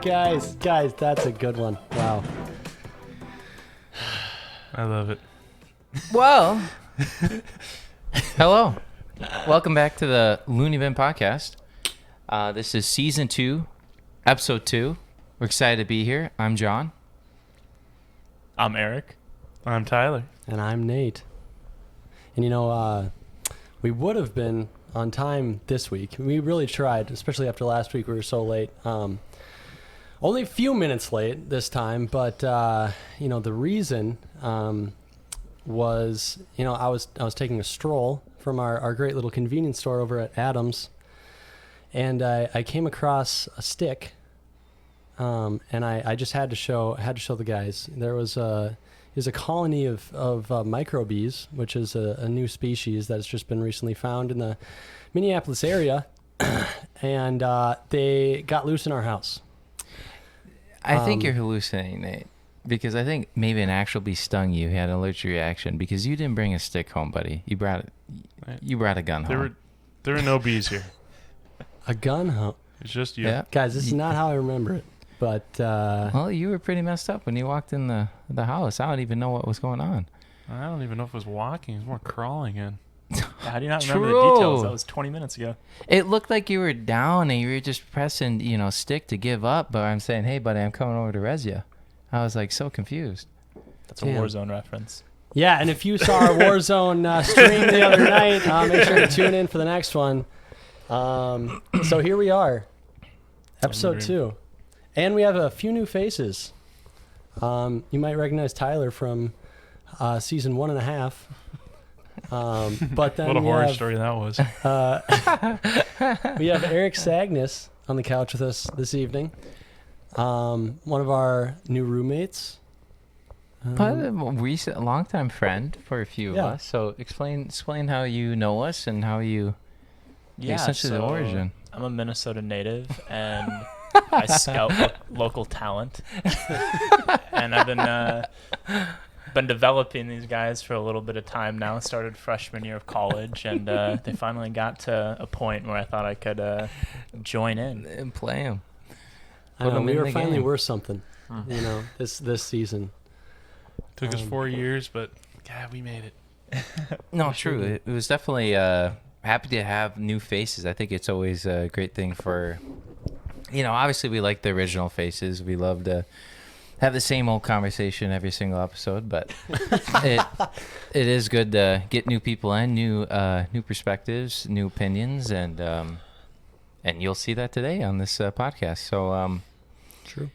Guys, that's a good one. Wow. I love it. Well, hello. Welcome back to the LooneyBin Podcast. This is Season 2, Episode 2. We're excited to be here. I'm John. I'm Eric. I'm Tyler. And I'm Nate. And we would have been on time this week. We really tried, especially after last week. We were so late. Only a few minutes late this time, but the reason was I was taking a stroll from our great little convenience store over at Adams, and I came across a stick, and I just had to show the guys. There was a colony of microbees, which is a new species that's just been recently found in the Minneapolis area, and they got loose in our house. I think you're hallucinating, Nate, because I think maybe an actual bee stung you, had an allergic reaction, because you didn't bring a stick home, buddy. You brought a gun home. There were no bees here. A gun home? It's just you. Yeah. Guys, this is not how I remember it. But well, you were pretty messed up when you walked in the house. I don't even know what was going on. I don't even know if it was walking. It was more crawling in. How do you not remember the details? That was 20 minutes ago. It looked like you were down and you were just pressing, stick to give up. But I'm saying, hey, buddy, I'm coming over to res you. I was like so confused. That's a Warzone reference. Yeah, and if you saw our Warzone stream the other night, make sure to tune in for the next one. So here we are, episode 2. And we have a few new faces. You might recognize Tyler from season 1.5. But then what a horror story that was. We have Eric Sagnis on the couch with us this evening. One of our new roommates. But a longtime friend for a few of us. So explain how you know us and how you essentially the origin. I'm a Minnesota native and I scout local talent. And I've been developing these guys for a little bit of time now. Started freshman year of college, and they finally got to a point where I thought I could join in and play them. I know, we were finally worth something, this season. Took us 4 years, but God, we made it. No, true. It was definitely happy to have new faces. I think it's always a great thing for, obviously we like the original faces. We love to have the same old conversation every single episode, but it is good to get new people in, new perspectives, new opinions, and you'll see that today on this podcast. So true.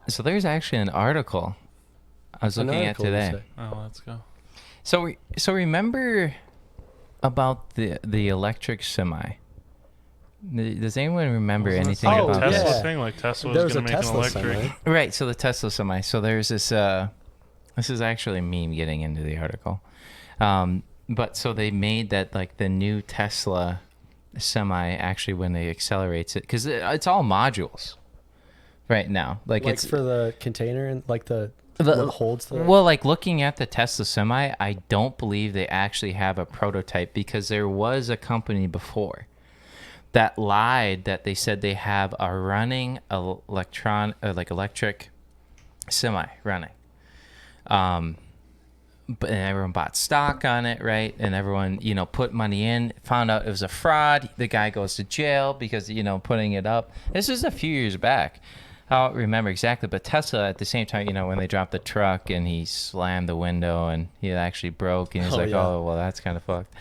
So there's actually an article I was looking at today. Oh, let's go. So remember about the electric semi? Does anyone remember anything about Tesla this? thing? Like Tesla was going to make an electric. Semi. Right, so the Tesla semi. So there's this, this is actually a meme getting into the article. But so they made that like the new Tesla semi actually when they accelerates it, because it's all modules right now. Like it's for the container and like what holds the... Well, like looking at the Tesla semi, I don't believe they actually have a prototype, because there was a company before that lied that they said they have a running electric semi running. But everyone bought stock on it, right? And everyone, put money in, found out it was a fraud. The guy goes to jail because, putting it up. This is a few years back. I don't remember exactly, but Tesla at the same time, when they dropped the truck and he slammed the window and he actually broke, and he's oh, well, that's kind of fucked.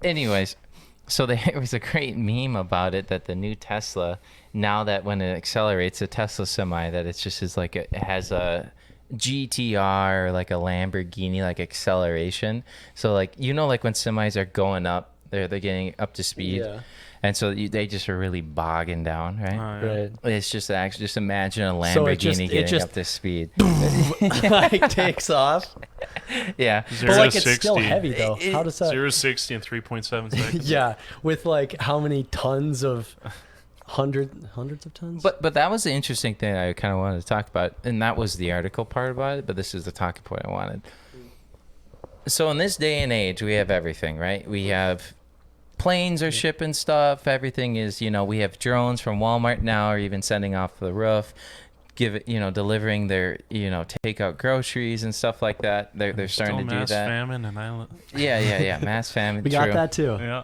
Anyways. So there was a great meme about it, that the new Tesla, now that when it accelerates, a Tesla semi, that it's just is like it has a GTR or like a Lamborghini like acceleration. So like like when semis are going up, they're getting up to speed. Yeah. And so they just are really bogging down, right? Right. It's just actually just imagine a Lamborghini getting up to speed. Like takes off. Yeah. But like it's still heavy though. How does that 0-60 in 3.7 seconds? Yeah, with like how many tons of hundreds of tons? But that was the interesting thing I kind of wanted to talk about, and that was the article part about it, but this is the talking point I wanted. So in this day and age, we have everything, right? We have planes are shipping stuff. Everything is, we have drones from Walmart now are even sending off the roof, delivering their, takeout groceries and stuff like that. They're starting to do mass that. Famine and Yeah. Mass famine. We got that too. Yeah.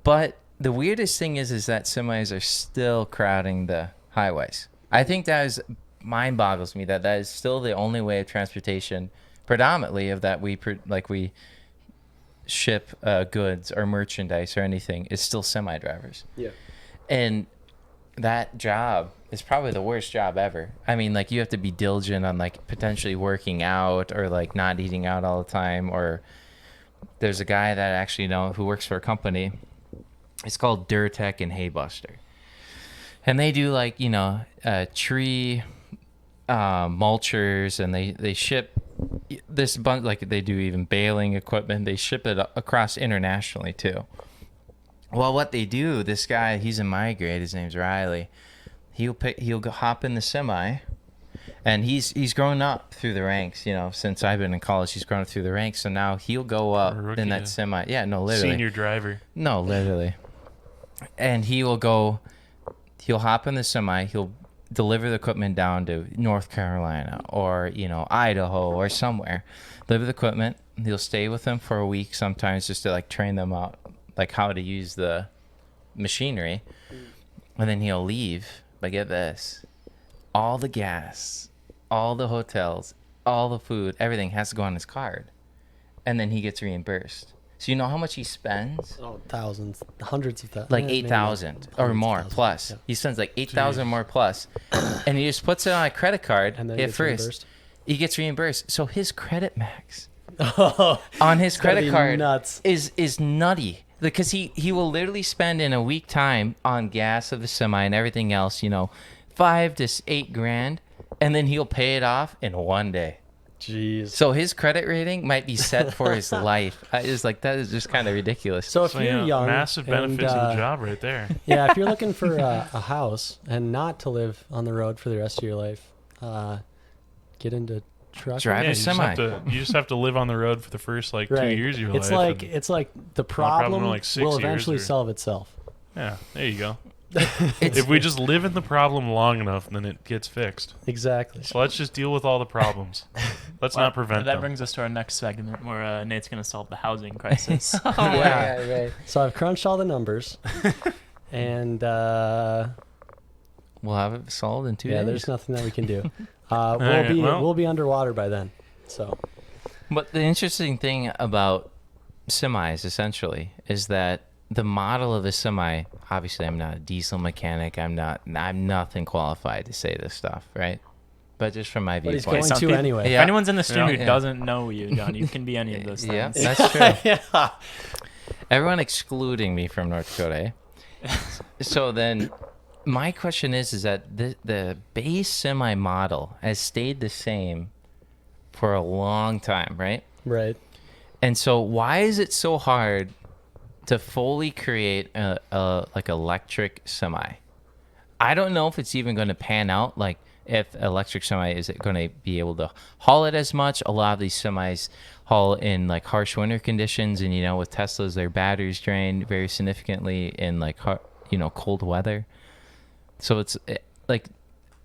But the weirdest thing is that semis are still crowding the highways. I think that is mind boggles me that is still the only way of transportation predominantly of that we ship goods or merchandise or anything is still semi drivers. Yeah. And that job is probably the worst job ever. I mean, like, you have to be diligent on like potentially working out or like not eating out all the time. Or there's a guy that I actually know who works for a company. It's called Durtech and Haybuster. And they do like, tree mulchers, and they ship this bunch, like they do even baling equipment. They ship it across internationally too. Well, what they do, this guy, he's in my grade, his name's Riley. He'll go hop in the semi, and he's grown up through the ranks, since I've been in college, he's grown up through the ranks. So now he'll go up in that semi. Yeah, no, literally. Senior driver. No, literally. And he'll hop in the semi, he'll deliver the equipment down to North Carolina or, Idaho or somewhere. Deliver the equipment. He'll stay with them for a week sometimes just to like train them out, like how to use the machinery. And then he'll leave. But get this, all the gas, all the hotels, all the food, everything has to go on his card. And then he gets reimbursed. So you know how much he spends? Oh, thousands, hundreds of thousands. Like 8,000 or more plus. Yeah. He spends like 8,000 more plus. And he just puts it on a credit card and then at first. He gets reimbursed. So his credit max on his credit card is nutty. Because he will literally spend in a week time on gas of the semi and everything else, $5 to $8 grand, and then he'll pay it off in one day. Jeez. So his credit rating might be set for his life. That is just kind of ridiculous. So if you're young, massive benefits of the job right there. Yeah, if you're looking for a house and not to live on the road for the rest of your life, get into trucking. Drive a semi. You just have to live on the road for the first 2 years of your life. It's like the problem like 6 will years eventually solve itself. Yeah, there you go. If we just live in the problem long enough, then it gets fixed. Exactly. So let's just deal with all the problems. Let's not prevent them. That brings us to our next segment where Nate's going to solve the housing crisis. Right. So I've crunched all the numbers, and we'll have it solved in 2 days. Yeah, there's nothing that we can do. We'll be underwater by then. So, but the interesting thing about semis essentially is that the model of a semi, obviously I'm not a diesel mechanic, I'm nothing qualified to say this stuff, right? But just from my viewpoint. But he's going to anyway. Yeah. If anyone's in the studio who doesn't know you, John, you can be any of those things. Yeah, that's true. Yeah. Everyone excluding me from North Dakota. So then my question is that the base semi model has stayed the same for a long time, right? Right. And so why is it so hard to fully create a like electric semi? I don't know if it's even going to pan out. Like, if electric semi is it going to be able to haul it as much? A lot of these semis haul in like harsh winter conditions, and with Teslas, their batteries drain very significantly in like cold weather. So it's like,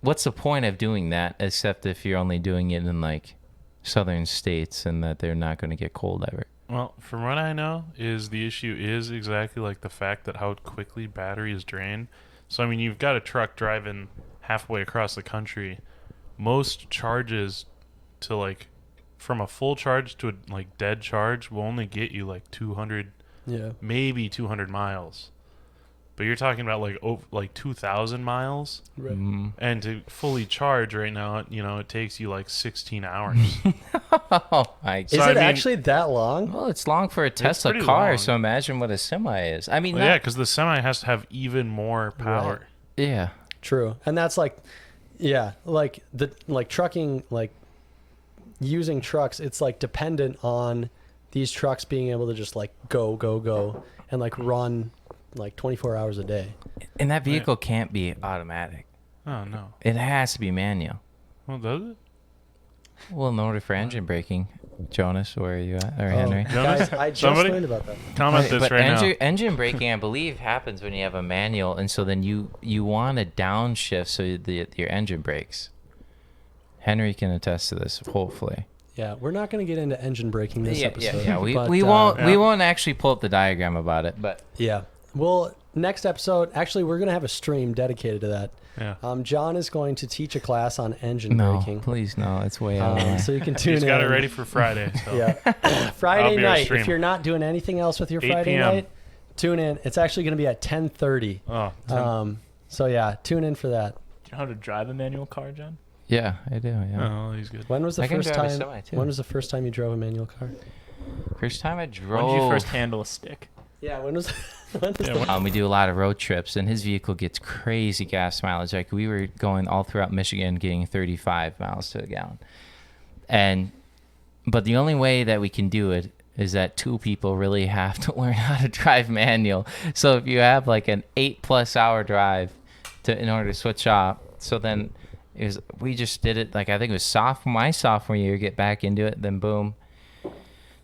what's the point of doing that except if you're only doing it in like southern states and that they're not going to get cold ever? Well, from what I know, is the issue is exactly like the fact that how quickly batteries drain. So, I mean, you've got a truck driving halfway across the country. Most charges to like, from a full charge to a like dead charge will only get you like 200, maybe 200 miles. But you're talking about like 2,000 miles, Right. And to fully charge right now, it takes you like 16 hours. Oh my! Is it actually that long? Well, it's long for a Tesla car, long. so imagine what a semi is. I mean, Yeah, because the semi has to have even more power. Right. Yeah. True, and that's like trucking, like using trucks. It's like dependent on these trucks being able to just like go, and like run like 24 hours a day. And that vehicle can't be automatic. Oh, no. It has to be manual. Well, does it? Well, in order for engine braking. Jonas, where are you at? Or Henry? Jonas? Guys, I just Somebody? learned about that. Comment this But right now. engine braking, I believe, happens when you have a manual, and so then you want to downshift so your engine brakes. Henry can attest to this, hopefully. Yeah, we're not going to get into engine braking this episode. Yeah. We but, won't actually pull up the diagram about it, but Yeah. Well, next episode, actually, we're going to have a stream dedicated to that. Yeah. John is going to teach a class on engine no, braking. please no, it's way out. So you can tune He's in. got it ready for Friday. So. Yeah. I'll Friday be our night, stream. if you're not doing anything else with your 8 Friday p.m. night, tune in. It's actually going to be at 10:30. Oh, So yeah, tune in for that. Do you know how to drive a manual car, John? Yeah, I do. Yeah. oh, he's good. When was the I can first drive a time? semi, too. When was the first time you drove a manual car? First time I drove. When did you first handle a stick? Yeah, when was? When was Yeah, the, We do a lot of road trips, and his vehicle gets crazy gas mileage. Like we were going all throughout Michigan, getting 35 miles to a gallon. But the only way that we can do it is that two people really have to learn how to drive manual. So if you have like an 8+ hour drive in order to switch off, so then we just did it. Like I think it was my sophomore year, get back into it, then boom.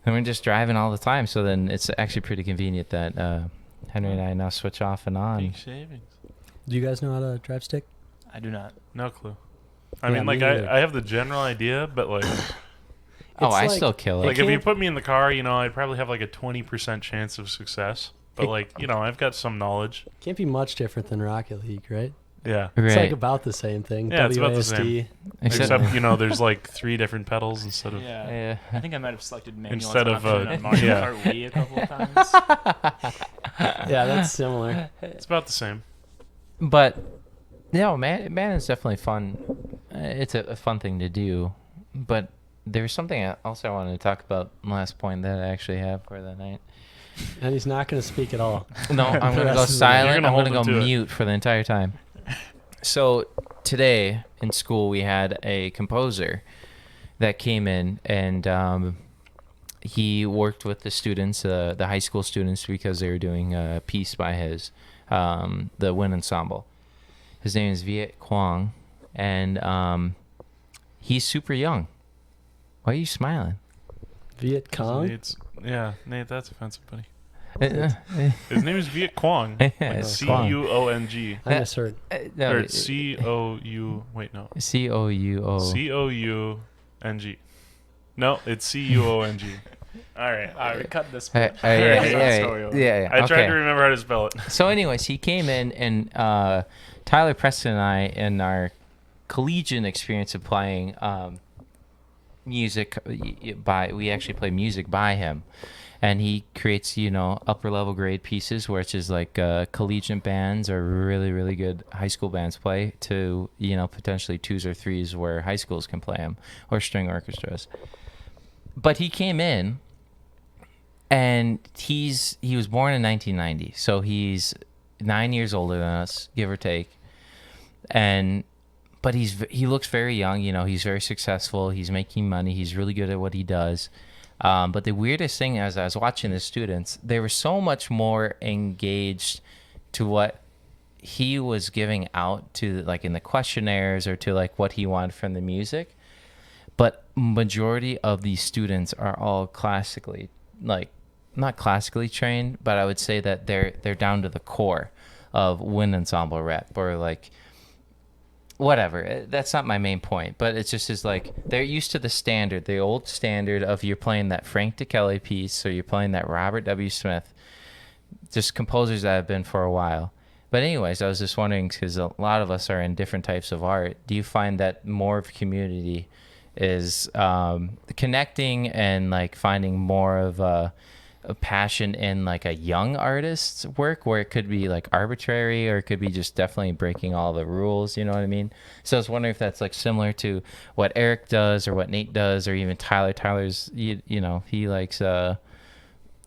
And we're just driving all the time. So then it's actually pretty convenient that Henry and I now switch off and on. Big savings. do you guys know how to drive stick? I do not. No clue. I Yeah, mean, like, me neither. I have the general idea, but, like, Oh, It's I like- still kill it. like if you can't- put me in the car, you know, I'd probably have, like, a 20% chance of success. But, It- like, you know, I've got some knowledge. Can't be much different than Rocket League, right? Yeah. It's Right. like about the same thing. Yeah, it's about the WASD. same. Except, you know, there's, like, 3 different pedals instead of... Yeah. I think I might have selected manual Instead as of, an option on Mario yeah. Kart Wii a couple of times. Yeah, that's similar. It's about the same. But no, man, it's definitely fun. It's a fun thing to do. But there's something else I wanted to talk about. Last point that I actually have for the night. And he's not going to speak at all. No, I'm The gonna go rest of the- silent. You're gonna I'm gonna hold go him to it. mute for the entire time. So today in school we had a composer that came in, and he worked with the students, the high school students, because they were doing a piece by the wind ensemble. His name is Viet Quang, and he's super young. Why are you smiling? Viet Cong? Yeah, Nate, that's offensive, buddy. Uh, His name is Viet Quang. it's Quang. C-U-O-N-G. I misheard. No, Or C-O-U... Wait, no. C-O-U-O. C-O-U-N-G. No, it's C-U-O-N-G. All right. All right, cut this Yeah, part. yeah. I tried Okay. to remember how to spell it. So, anyways, he came in, and Tyler Preston and I, in our collegiate experience of playing music, we actually play music by him, and he creates, you know, upper level grade pieces, which is like collegiate bands or really, really good high school bands play, to, you know, potentially 2s or 3s where high schools can play them, or string orchestras. But he came in, and he was born in 1990, so he's 9 years older than us, give or take. But he looks very young. You know, he's very successful. He's making money. He's really good at what he does. But the weirdest thing, as I was watching the students, they were so much more engaged to what he was giving out, to like in the questionnaires, or to like what he wanted from the music. But majority of these students are all classically, like, not classically trained, but I would say that they're down to the core of wind ensemble rep, or like whatever. That's not my main point, but it's just is like they're used to the standard, the old standard of you're playing that Frank DeKelly piece, or you're playing that Robert W. Smith, just composers that have been for a while. But anyways, I was just wondering, because a lot of us are in different types of art, do you find that more of a community is connecting and like finding more of a passion in like a young artist's work, where it could be like arbitrary, or it could be just definitely breaking all the rules, you know what I mean? So I was wondering if that's like similar to what Eric does, or what Nate does, or even Tyler's, you know, he likes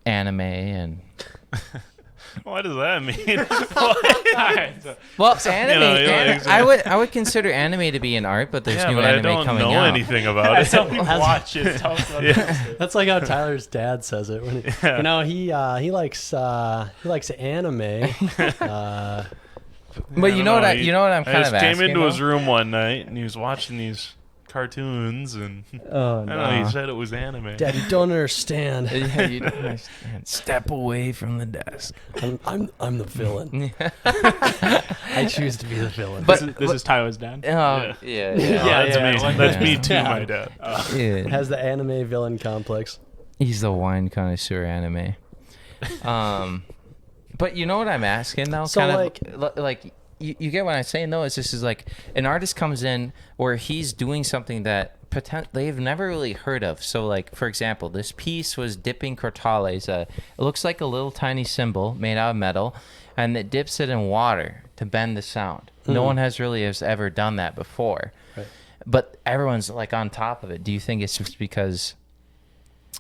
anime and What does that mean? well, anime, like, I would consider anime to be an art, but there's yeah, new but I anime don't coming know out. anything about it. Tell me watch it. Tell us about it. That's like how Tyler's dad says it. When he, you know, he likes anime. But you know what I'm kind I of just asking. came into though? his room one night, and he was watching these cartoons and Oh I don't know. He said it was anime. Dad, you don't understand. Yeah, you don't understand. Step away from the desk. I'm the villain. I choose to be the villain. But This is Tyler's dad. yeah. Oh, that's me. That's me too, my dad. Yeah. Has the anime villain complex. He's the wine connoisseur anime. But you know what I'm asking though? So, like you get what I'm saying though? Is this is like an artist comes in where he's doing something that they've never really heard of. So like, for example, this piece was dipping crotales. It looks like a little tiny cymbal made out of metal, and it dips it in water to bend the sound. No one has ever done that before. Right. But everyone's like on top of it. Do you think it's just because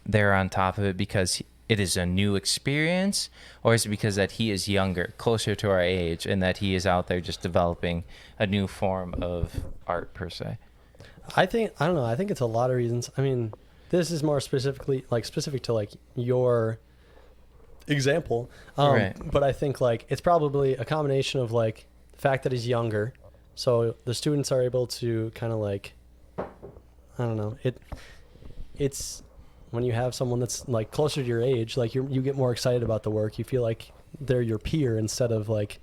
they're on top of it because it is a new experience, or is it because that he is younger, closer to our age, and that he is out there just developing a new form of art per se? I don't know. I think it's a lot of reasons. I mean, this is more specific to like your example. Right. But I think like it's probably a combination of like the fact that he's younger. So the students are able to kind of like, I don't know. It's when you have someone that's like closer to your age, like you get more excited about the work. You feel like they're your peer instead of like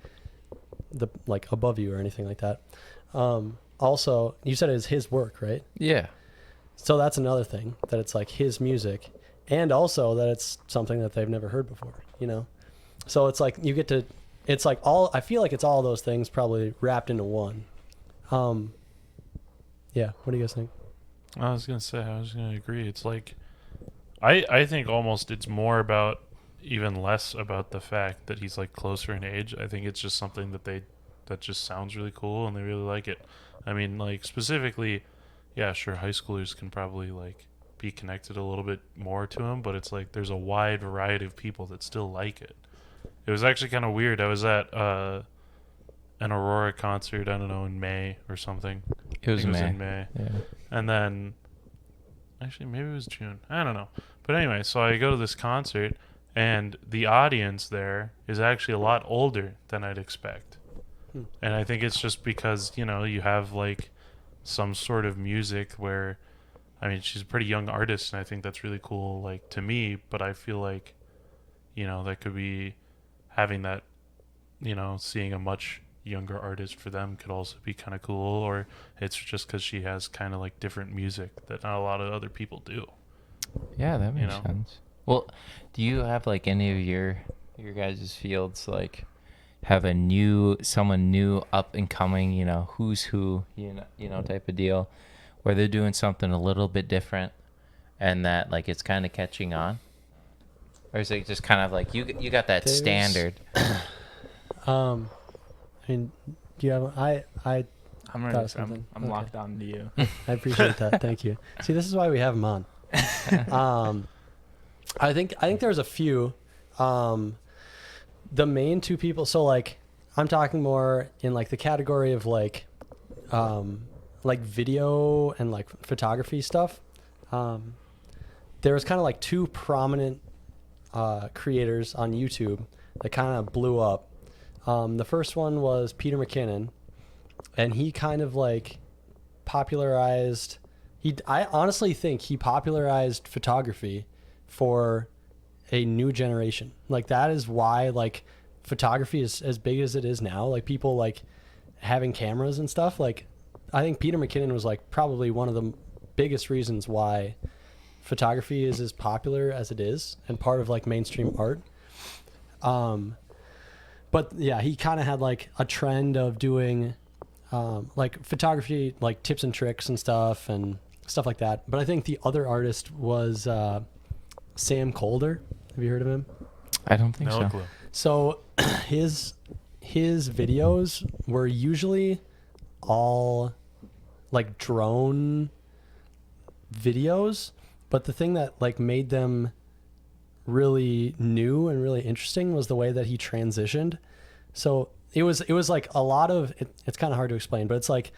above you or anything like that. Also, you said it was his work, right? Yeah. So that's another thing, that it's like his music, and also that it's something that they've never heard before, you know? So it's like it's like I feel like it's all those things probably wrapped into one. Yeah, what do you guys think? I was going to agree. It's like, I think almost it's more about, even less about the fact that he's like closer in age. I think it's just something that just sounds really cool and they really like it. I mean, like specifically, yeah, sure, high schoolers can probably like be connected a little bit more to him, but it's like there's a wide variety of people that still like it. It was actually kind of weird. I was at an Aurora concert, I don't know, in May or something. It was in May. May. Yeah. And then, actually, maybe it was June. I don't know. But anyway, so I go to this concert, and the audience there is actually a lot older than I'd expect. And I think it's just because, you know, you have like some sort of music where, I mean, she's a pretty young artist, and I think that's really cool, like, to me, but I feel like, you know, that could be having that, you know, seeing a much younger artist for them could also be kind of cool, or it's just because she has kind of like different music that not a lot of other people do. Yeah, that makes know? sense. Well, do you have like any of your guys' fields like have someone new up and coming, you know, who's who, you know, type of deal, where they're doing something a little bit different and that like it's kind of catching on? Or is it just kind of like you got that standard? I mean, do you have I'm Got ready. something. I'm Okay. locked on to you. I appreciate that. Thank you. See, this is why we have him on. I think there's a few. The main two people. So like, I'm talking more in like the category of like video and like photography stuff. There was kind of like two prominent creators on YouTube that kind of blew up. The first one was Peter McKinnon, and he kind of like popularized. I honestly think he popularized photography for a new generation. Like that is why like photography is as big as it is now. Like people like having cameras and stuff. Like I think Peter McKinnon was like probably one of the biggest reasons why photography is as popular as it is and part of like mainstream art. But yeah, he kind of had like a trend of doing like photography, like tips and tricks and stuff like that. But I think the other artist was Sam Colder. Have you heard of him? I don't think No so. clue. So his videos were usually all like drone videos, but the thing that like made them really new and really interesting was the way that he transitioned. So it was like a lot of it's kind of hard to explain, but it's like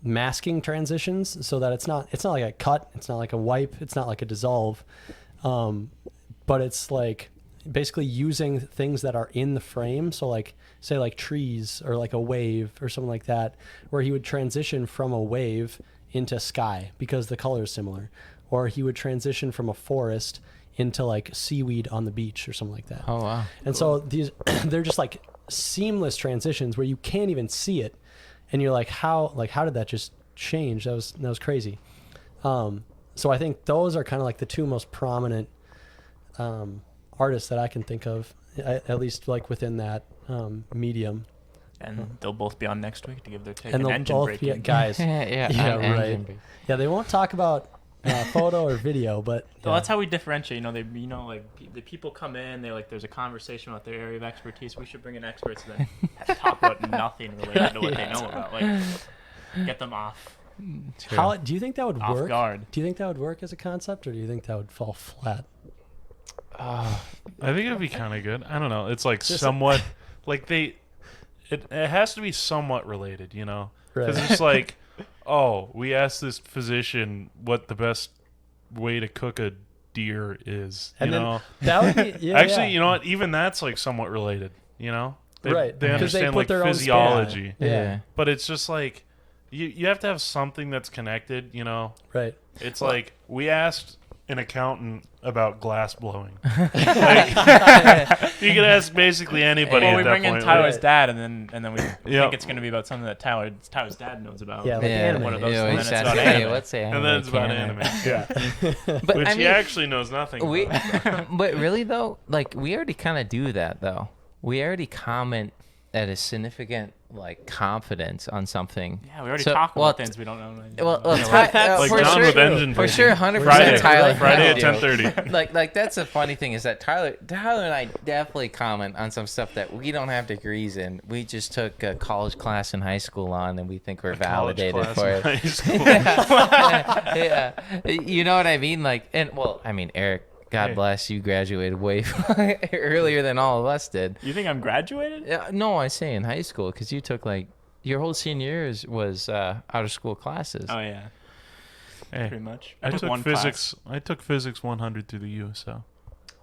masking transitions so that it's not like a cut, it's not like a wipe, it's not like a dissolve, but it's like basically using things that are in the frame. So like say like trees or like a wave or something like that, where he would transition from a wave into sky because the color is similar, or he would transition from a forest into like seaweed on the beach or something like that. Oh wow. And so these they're just like seamless transitions where you can't even see it, and you're like, how did that just change? That was crazy. So I think those are kind of like the two most prominent artists that I can think of, at least like within that medium. And they'll both be on next week to give their take And on they'll engine both braking. be guys. yeah, right. Yeah, they won't talk about photo or video, but Well, that's how we differentiate. Like the people come in, there's a conversation about their area of expertise. We should bring in experts that talk about nothing related to what they know about. Like, get them off How do you think that would off work? guard. Do you think that would work as a concept, or do you think that would fall flat? I think it'd be kind of good. I don't know. It's like Just- somewhat like it has to be somewhat related, you know? Because Right. it's like, oh, we asked this physician what the best way to cook a deer is, you And then know? that would be Actually, yeah. you know what? Even that's like somewhat related, you know? Right. They 'Cause they understand put like their own spin on it. physiology. Yeah. But it's just like, you have to have something that's connected, you know? Right. It's like, we asked an accountant about glass blowing. You could ask basically anybody Well, at we that bring in point. Tyler's Right. dad, and then we Yep. think it's going to be about something that Tyler's dad knows about. Yeah, like anime. One of those, Yeah, and then it's about exactly. anime. Let's say And then it's about canon. anime. Yeah. But Which I he mean, actually knows nothing we, about. but really though, like we already kind of do that though. We already comment at a significant like confidence on something. Yeah, we already So- talk well, about things we don't know. Well, Like for John sure, with engine for braking. sure, 100% Friday, Tyler. Friday at do. 10:30. Like that's the funny thing is that Tyler and I definitely comment on some stuff that we don't have degrees in. We just took a college class in high school on, and we think we're validated for it. High school. Yeah, you know what I mean? Like, and well, I mean, Eric, God Hey. bless you, graduated way earlier than all of us did. You think I'm graduated? Yeah, no, I say in high school because you took like your whole senior years was out of school classes. Oh yeah, Hey, pretty much. I took one physics. I took physics 100 through the U, so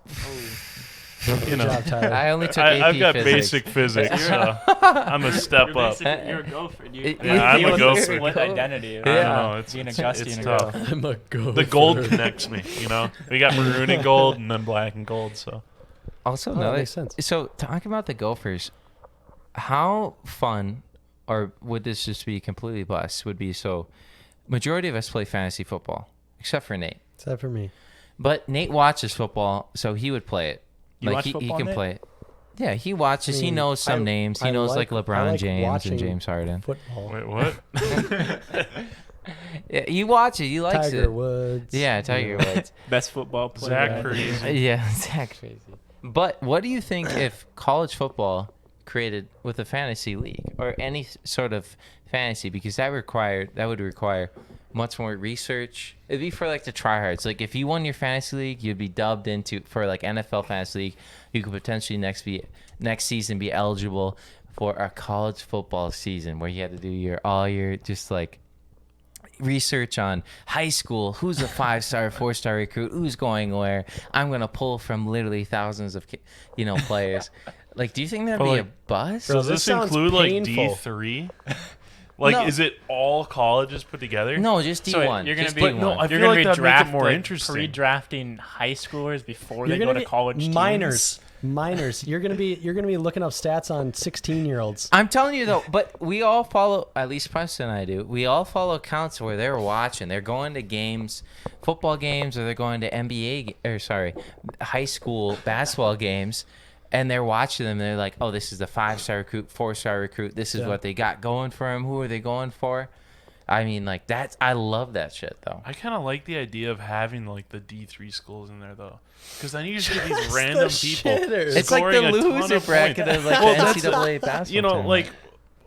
Class. you know. Job, Tyler. I only took AP I've got physics. basic physics, so I'm a step up. You're a gopher. Yeah, I'm a gopher. Split identity. I don't know. It's, Being a it's, Gusty it's and a tough. girl. I'm a gopher. The gold connects me, you know. We got maroon and gold, and then black and gold. So Also, that another makes sense. So talking about the Gophers, how fun, or would this just be completely blessed? Would be so. Majority of us play fantasy football, except for Nate. Except for me. But Nate watches football, so he would play it. You Like watch he football, can Nate? play it. Yeah, he watches. I He mean, knows some names. He knows like I LeBron like James watching and James Harden. Football. wait, what? Yeah, he watches. He likes Tiger it. Woods. Yeah, Tiger Woods. Best football player. Zach Crazy. Yeah, Zach Crazy. But what do you think if college football created with a fantasy league or any sort of fantasy? Because that would require much more research. It'd be for like the tryhards. Like if you won your fantasy league, you'd be dubbed into for like NFL fantasy league. You could potentially next season be eligible for a college football season where you had to do all your just like research on high school, who's a 5-star, 4-star recruit, who's going where. I'm going to pull from literally thousands of players. Like, do you think that'd But, be like, a buzz? Bro, Does this this sounds include like painful. D3? Like, No. is it all colleges put together? No, just D1. So you're gonna Just be, But D1. no, I you're feel gonna like be that'd make it more like, interesting. pre-drafting high schoolers before You're they go gonna to be college. teams. minors. You're gonna be looking up stats on 16-year-olds. I'm telling you though, but we all follow, at least Preston and I do, we all follow accounts where they're watching. They're going to games, football games, or they're going to high school basketball games, and they're watching them. They're like, oh, this is the 5-star recruit, 4-star recruit. This is Yeah. what they got going for him. Who are they going for? I mean, like, I love that shit though. I kind of like the idea of having like the D3 schools in there though, because then you just get these random people. shitters. It's like the scoring a ton loser of bracket points. of like Well, the that's- NCAA basketball. You know, tournament. like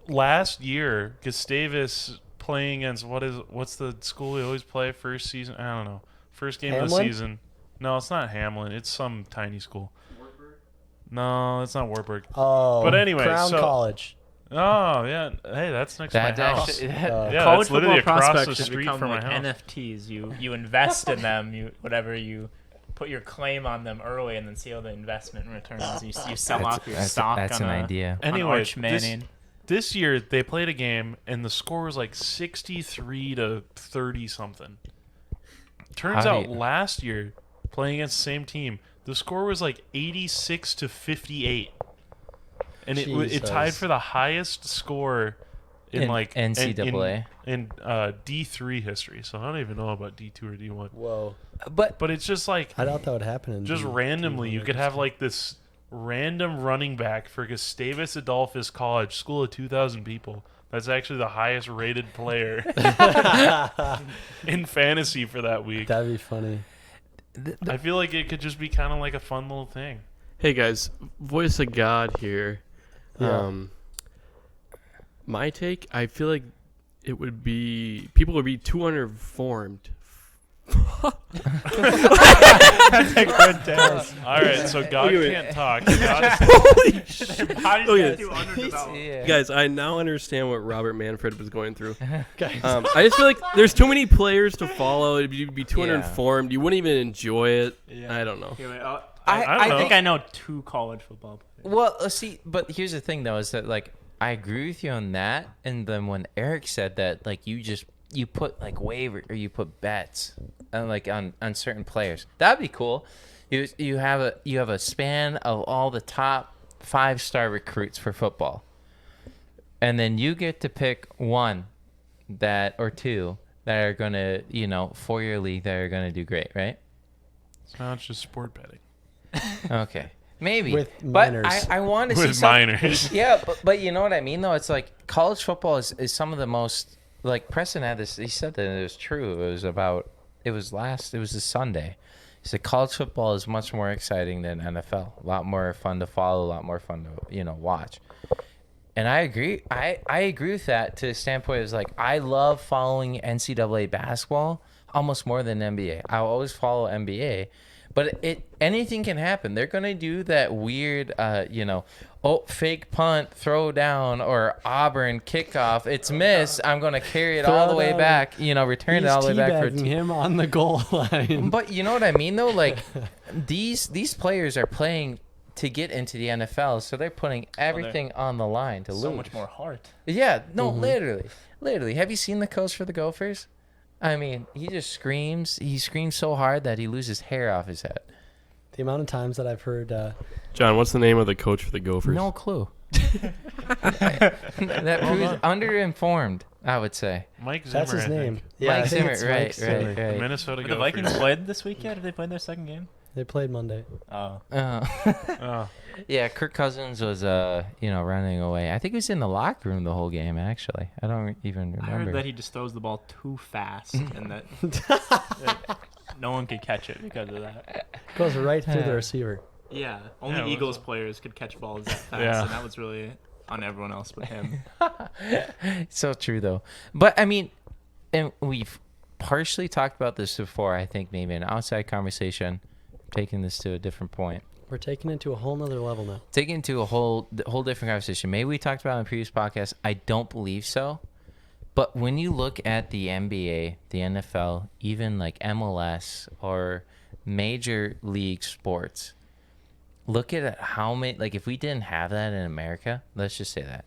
last year, Gustavus playing against what's the school we always play first season? I don't know. First game of the Hamlin? season. No, it's not Hamlin. It's some tiny school. No, it's not Wartburg. Oh, But anyway, Crown so- College. Oh yeah, hey, that's next that to my house. actually, Yeah, College that's literally football across the prospects should street become from my like house. NFTs. You invest in them. You put your claim on them early, and then see how the investment returns. You sell off your stock that's on an idea. on Anyway, Arch Manning. This year they played a game and the score was like 63 to 30 something. Turns out last year, playing against the same team, the score was like 86 to 58, and it tied for the highest score in like NCAA in D3 history. So I don't even know about D2 or D1. Whoa. But it's just like I doubt that would happen. In just randomly, you could have like this random running back for Gustavus Adolphus College, school of 2,000 people. That's actually the highest rated player in fantasy for that week. That'd be funny. I feel like it could just be kind of like a fun little thing. Hey guys, voice of God here. Yeah. My take, I feel like it would be people would be too uninformed. That's a good test. All right, so God can't talk. Holy shit! yeah. Guys, I now understand what Robert Manfred was going through. I just feel like there's too many players to follow. You'd be too uninformed. You wouldn't even enjoy it. Yeah. I don't know. Okay, wait, I think I know 2 college football players. Well, see, but here's the thing though, is that like I agree with you on that, and then when Eric said that, like you put like waiver or you put bets like on certain players, that'd be cool. You have a span of all the top 5-star recruits for football, and then you get to pick one or two that are gonna 4-year league that are gonna do great, right? No, it's just sport betting. Okay. Maybe. With minors. But I want to see With minors. Yeah, but you know what I mean, though? It's like college football is some of the most, like Preston had this, he said that it was true. It was this Sunday. He said college football is much more exciting than NFL. A lot more fun to follow, a lot more fun to, watch. And I agree. I agree with that to the standpoint is like, I love following NCAA basketball almost more than NBA. I always follow NBA. But anything can happen.Ey're going to do that weird, fake punt, throw down, or Auburn kickoff. It's missed. I'm going to carry it all the way back, return it all the way back for him on the goal line. But you know what I mean, though? Like, these players are playing to get into the NFL, so they're putting everything on the line to lose. So much more heart. Yeah, no, literally. Have you seen the coach for the Gophers? I mean, he just screams. He screams so hard that he loses hair off his head. The amount of times that I've heard... John, what's the name of the coach for the Gophers? No clue. That proves underinformed, I would say. Mike Zimmer, That's his name. Yeah, Mike Zimmer, it's right. The Minnesota Have Gophers. the Vikings played this week yet? Have they played their second game? They played Monday. Oh. Oh. Yeah, Kirk Cousins was, running away. I think he was in the locker room the whole game, actually. I don't even remember. I heard that he just throws the ball too fast and that no one could catch it because of that. Goes right through the receiver. Yeah, only Eagles players could catch balls that fast, and that was really on everyone else but him. So true, though. But, I mean, and we've partially talked about this before, I think maybe an outside conversation, taking this to a different point. We're taking it to a whole nother level now. Taking it to a whole different conversation. Maybe we talked about it in previous podcasts. I don't believe so. But when you look at the NBA, the NFL, even like MLS or major league sports, look at how many, like if we didn't have that in America, let's just say that.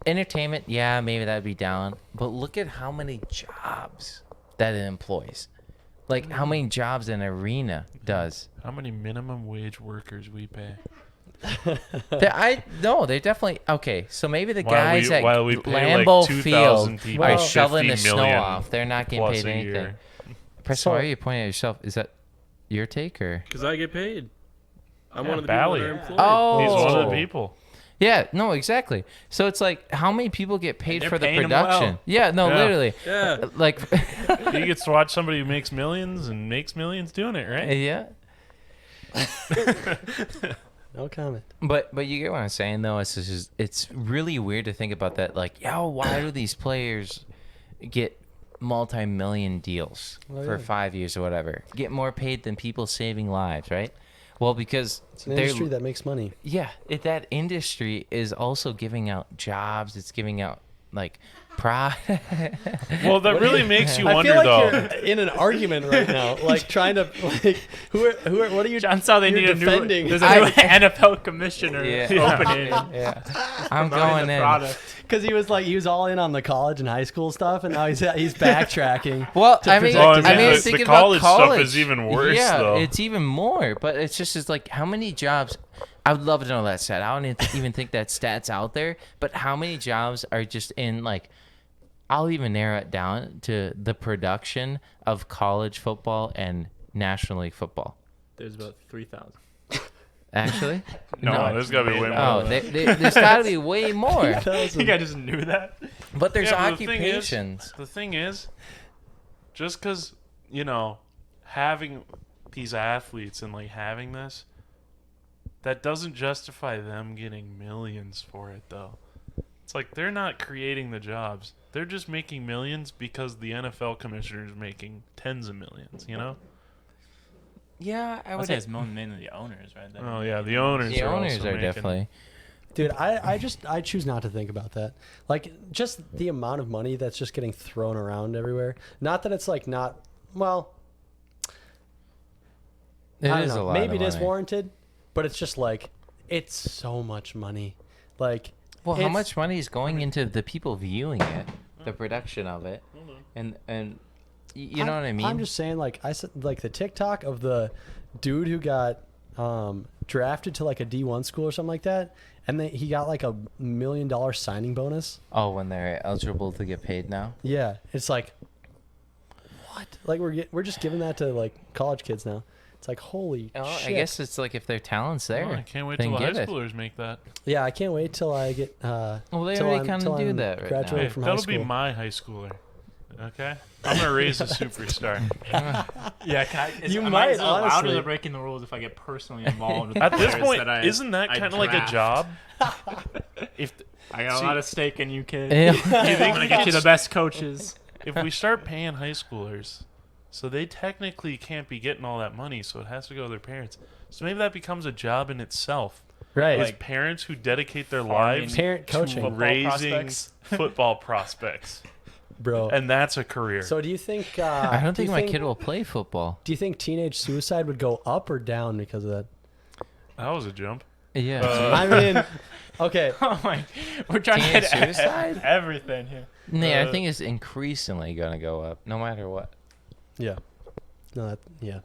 Entertainment, yeah, maybe that'd be down. But look at how many jobs that it employs. Like how many jobs an arena does. How many minimum wage workers we pay? They're definitely okay. So maybe the guys at while we pay Lambeau like 2,000 Field people are 50 shoveling the snow million off. They're not getting plus paid a anything. year. Preston, why are you pointing at yourself? Is that your take or? Because I get paid. I'm Yeah, one of the Bally. people that are employed. Oh, He's one of the people. Yeah, no, exactly. So it's like how many people get paid they're for the paying 'em production? well. Yeah, no, Yeah. literally. Yeah. Like, He gets to watch somebody who makes millions and makes millions doing it, right? yeah. No comment. But you get what I'm saying though. It's really weird to think about that. Like, why do these players get multi-million deals for 5 years or whatever? Get more paid than people saving lives, right? Well, because It's an industry that makes money. yeah, that industry is also giving out jobs. It's giving out like pride. Well, that really makes you I wonder, feel like though. you're in an argument right now, like trying to like what are you? John saw they you're need a defending. new. There's a new NFL commissioner opening. Yeah, I'm promoting going the in. product. Because he was all in on the college and high school stuff, and now he's backtracking. Well, to I mean, protect Oh, I his mean, I mean, the thinking college about stuff college is even worse, Yeah, though. it's even more. But it's just like how many jobs. I would love to know that stat. I don't even think that stat's out there. But how many jobs are just in like? I'll even narrow it down to the production of college football and National League football. There's about 3,000. Actually, No, there's got to be way more. Oh, than that. there's got to be way more. I think I just knew that. But there's Yeah, but the thing is- occupations. The thing is, just because, having these athletes and like having this, that doesn't justify them getting millions for it, though. It's like they're not creating the jobs. They're just making millions because the NFL commissioner is making tens of millions, Yeah, I I would would say it's mainly the owners, right? that Oh, are yeah, making the owners The are owners also are making, definitely. Dude, I choose not to think about that. Like, just the amount of money that's just getting thrown around everywhere. Not that it's like not well. It I don't is know. a lot. Maybe of it is money. warranted, but it's just like it's so much money. Like, Well, how it's- much money is going into the people viewing it, the production of it, and you know what I mean? I'm just saying, like I said, like the TikTok of the dude who got drafted to like a D1 school or something like that, and he got like $1 million signing bonus. Oh, when they're eligible to get paid now. Yeah, it's like what? Like we're just giving that to like college kids now. It's like holy Oh, shit. I guess it's like if their talent's there. Oh, I can't wait then till the high give it. schoolers make that. Yeah, I can't wait till I get. Well, they till already I'm- kind till of do I'm that right graduating Hey, now. from high that'll be school. my high schooler. Okay? I'm going to raise a superstar. Yeah, can I? You am might, I, is it allowed honestly. or is it breaking the rules if I get personally involved? With At the this players point, that isn't that I kind of like a draft? job? If I got See- a lot of stake in you, kid. Yeah. I'm gonna get you the best coaches. if we start paying high schoolers, so they technically can't be getting all that money, so it has to go to their parents. So maybe that becomes a job in itself. Right. Is Like parents who dedicate their farming lives Parent to coaching. football raising prospects. football prospects, Bro. and that's a career. So do you think? I don't do you think my kid will play football. Do you think teenage suicide would go up or down because of that? that was a jump. Yeah. I mean, okay. Oh my! We're trying Teenage to hit suicide? everything here. I think it's increasingly gonna go up, no matter what. Yeah. No. Yeah.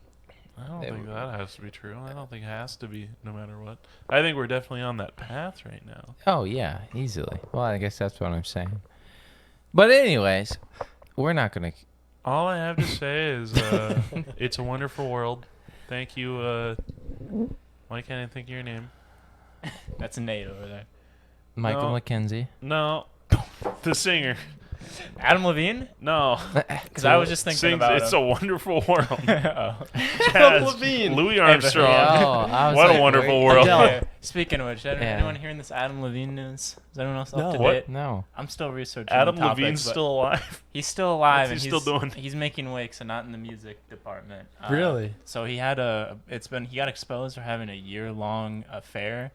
I don't They think were- that has to be true. I don't think it has to be no matter what. I think we're definitely on that path right now. Oh yeah, easily. Well, I guess that's what I'm saying. But anyways, we're not gonna. All I have to say is it's a wonderful world. Thank you. Why can't I think of your name? That's Nate over there. Michael No. McKenzie. No. The singer. Adam Levine? No. Because I was just thinking Sings about It's him. a Wonderful World. Oh. Jazz. Levine. Louis Oh, Armstrong. I was What a like, wonderful wait. world. Adele. Okay, speaking of which, Yeah. anyone hearing this Adam Levine news? Is anyone else No. up to What? date? No. I'm still researching Adam the topics, Levine's but still alive. he's still alive What's and he still doing? He's making wakes and not in the music department. Really? So he had he got exposed for having a year-long affair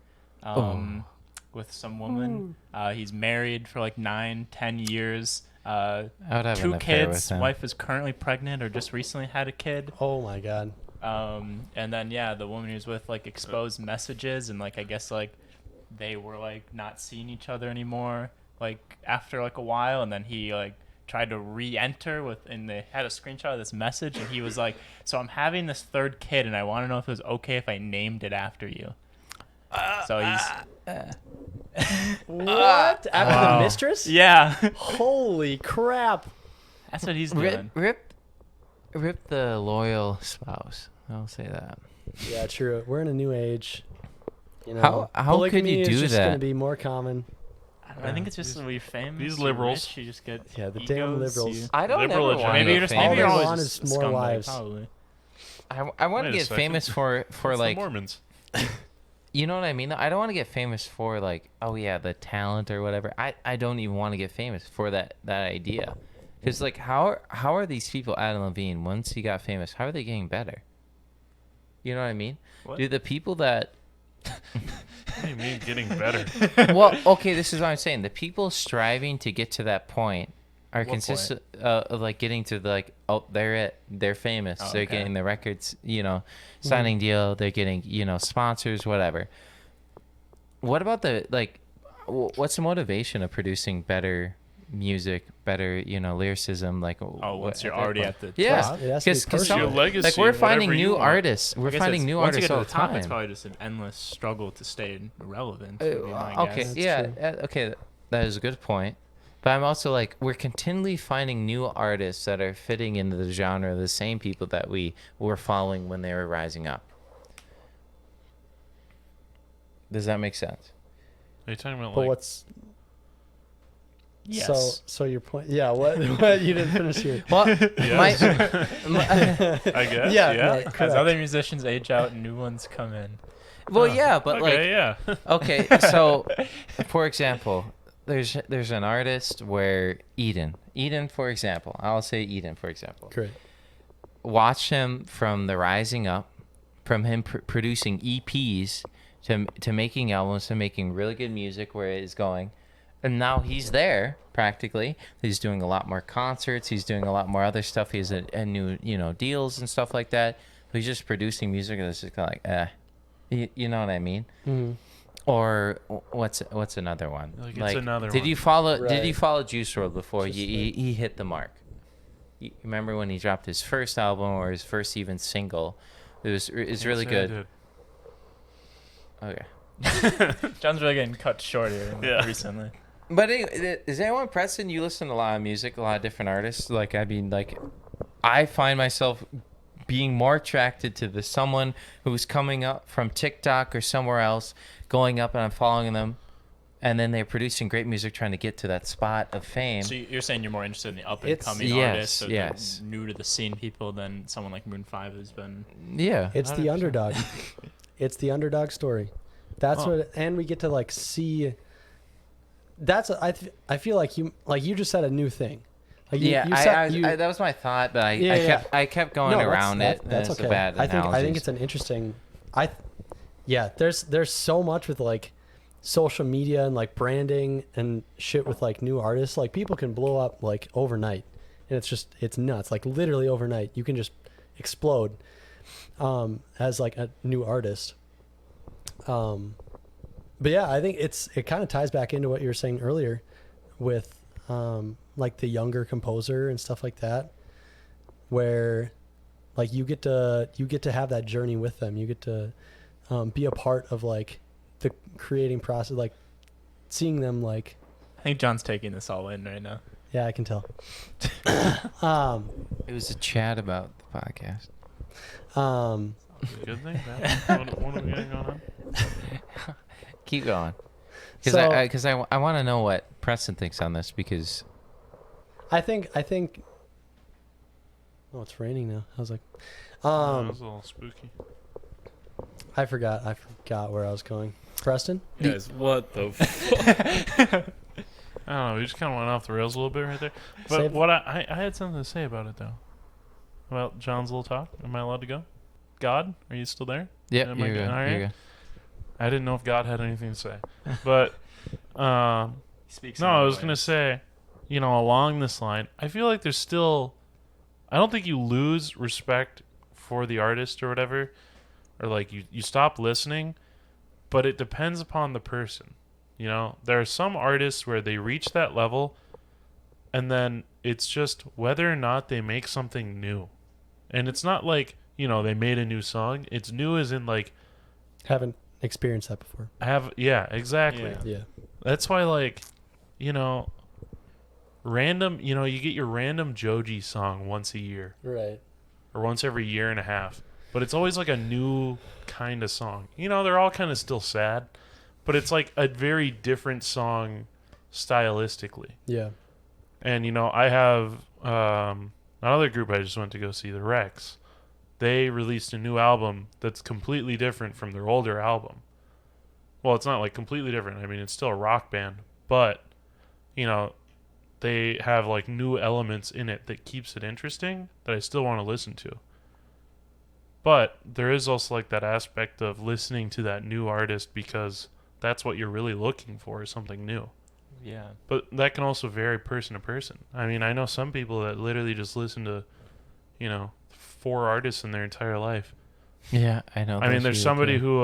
with some woman. He's married for like 9-10 years. I would have 2 an affair kids. with him. Wife is currently pregnant or just recently had a kid. Oh my God. And then the woman he was with like exposed messages and like I guess like they were like not seeing each other anymore like after like a while, and then he like tried to re-enter and they had a screenshot of this message and he was like, so I'm having this 3rd kid and I want to know if it was okay if I named it after you. So he's What? After Wow. the mistress? yeah. Holy crap. That's what he's doing. Rip the loyal spouse. I'll say that. Yeah, true. We're in a new age. You know, How could polygamy you is do just that? going to be more common. I think it's just when you're famous. these you're liberals. rich, you just get Yeah, the damn egos, liberals. you- I don't Liberal ever want agenda. to Maybe you're get just All maybe they you're famous. want always is a more scumbag, wives. Probably. I want to Wait a get second. famous for It's the like, Mormons. you know what I mean? I don't want to get famous for like, oh yeah, the talent or whatever. I don't even want to get famous for that idea. Because like how are these people, Adam Levine, once he got famous, how are they getting better? You know what I mean? What? Do the people that What do you mean getting better? Well, okay, this is what I'm saying. The people striving to get to that point are What consistent of like getting to the, like, oh, they're famous. Oh, They're okay. getting the records, signing deal. They're getting, sponsors, whatever. What about the, like, what's the motivation of producing better music, better, lyricism? Like, Once you're already at the yeah, top. It has to be because Your personal. legacy, like we're finding whatever you new want. artists. We're I guess finding it's- new once you artists get all to the the top, time. it's probably just an endless struggle to stay relevant. would be my Okay, guess. yeah, true. okay, that is a good point. But I'm also like, we're continually finding new artists that are fitting into the genre of the same people that we were following when they were rising up. Does that make sense? Are you talking about But like? what's Yes. so your point? Yeah, what you didn't finish your. Well, Yes. my, I guess. Yeah, Yeah. no, As correct. other musicians age out and new ones come in. well, yeah, but Okay. Yeah. okay, so for example, there's an artist where Eden, for example, I'll say Eden, for example. Great. Watch him from the rising up, from him producing EPs to making albums, to making really good music where it is going, and now he's there practically. He's doing a lot more concerts. He's doing a lot more other stuff. He has a new deals and stuff like that. He's just producing music that's just kind of like you know what I mean? Mm-hmm. Or what's another one? Like, it's another did one. you follow? Right. Did you follow Juice WRLD before Just he hit the mark? You remember when he dropped his first album or his first even single? It's really Yes, I good. did. Okay. John's really getting cut short here Yeah. recently. But anyway, is anyone, Preston? You listen to a lot of music, a lot of different artists. Like, I mean, like, I find myself being more attracted to someone who's coming up from TikTok or somewhere else, going up and I'm following them, and then they're producing great music, trying to get to that spot of fame. So you're saying you're more interested in the up and It's- coming Yes, artists, or yes. the new to the scene people than someone like Moon 5 has been. Yeah. It's the 100%. underdog. It's the underdog story. That's Oh. what, and we get to like see. That's I feel like you just said a new thing. Like you, Yeah, you said, that was my thought, but Yeah, I kept going No, around it. That's It's okay. a bad I think analogy. it's an interesting. Yeah. There's so much with like social media and like branding and shit with like new artists. Like people can blow up like overnight, and it's nuts. Like literally overnight, you can just explode as like a new artist. But yeah, I think it kind of ties back into what you were saying earlier with like the younger composer and stuff like that, where like you get to have that journey with them. You get to be a part of like the creating process, like seeing them like. I think John's taking this all in right now. Yeah, I can tell. It was a chat about the podcast. Good thing. What are we getting on? Keep going, So- because I want to know what Preston thinks on this, because I think. Oh, it's raining now. I was like, That was a little spooky. I forgot where I was going. Preston? Guys, what the fuck? I don't know. We just kind of went off the rails a little bit right there. But Save- what I had something to say about it though. About John's little talk. Am I allowed to go? God, are you still there? yeah, Am I you're good? good. All right. You're good. I didn't know if God had anything to say, but He speaks. no, I was gonna say, along this line, I feel like there's still. I don't think you lose respect for the artist or whatever, or like you stop listening, but it depends upon the person. There are some artists where they reach that level, and then it's just whether or not they make something new, and it's not like they made a new song. It's new as in like Haven't experienced that before. exactly. Yeah. Yeah. That's why, like, random, you get your random Joji song once a year Right. or once every year and a half, but it's always like a new kind of song. They're all kind of still sad, but it's like a very different song stylistically. Yeah. And, I have another group I just went to go see, the Rex. They released a new album that's completely different from their older album. Well, it's not like completely different. I mean, it's still a rock band, but they have like new elements in it that keeps it interesting that I still want to listen to. But there is also like that aspect of listening to that new artist because that's what you're really looking for, is something new. Yeah. But that can also vary person to person. I mean, I know some people that literally just listen to, 4 artists in their entire life. Yeah, I know. I mean, there's somebody who,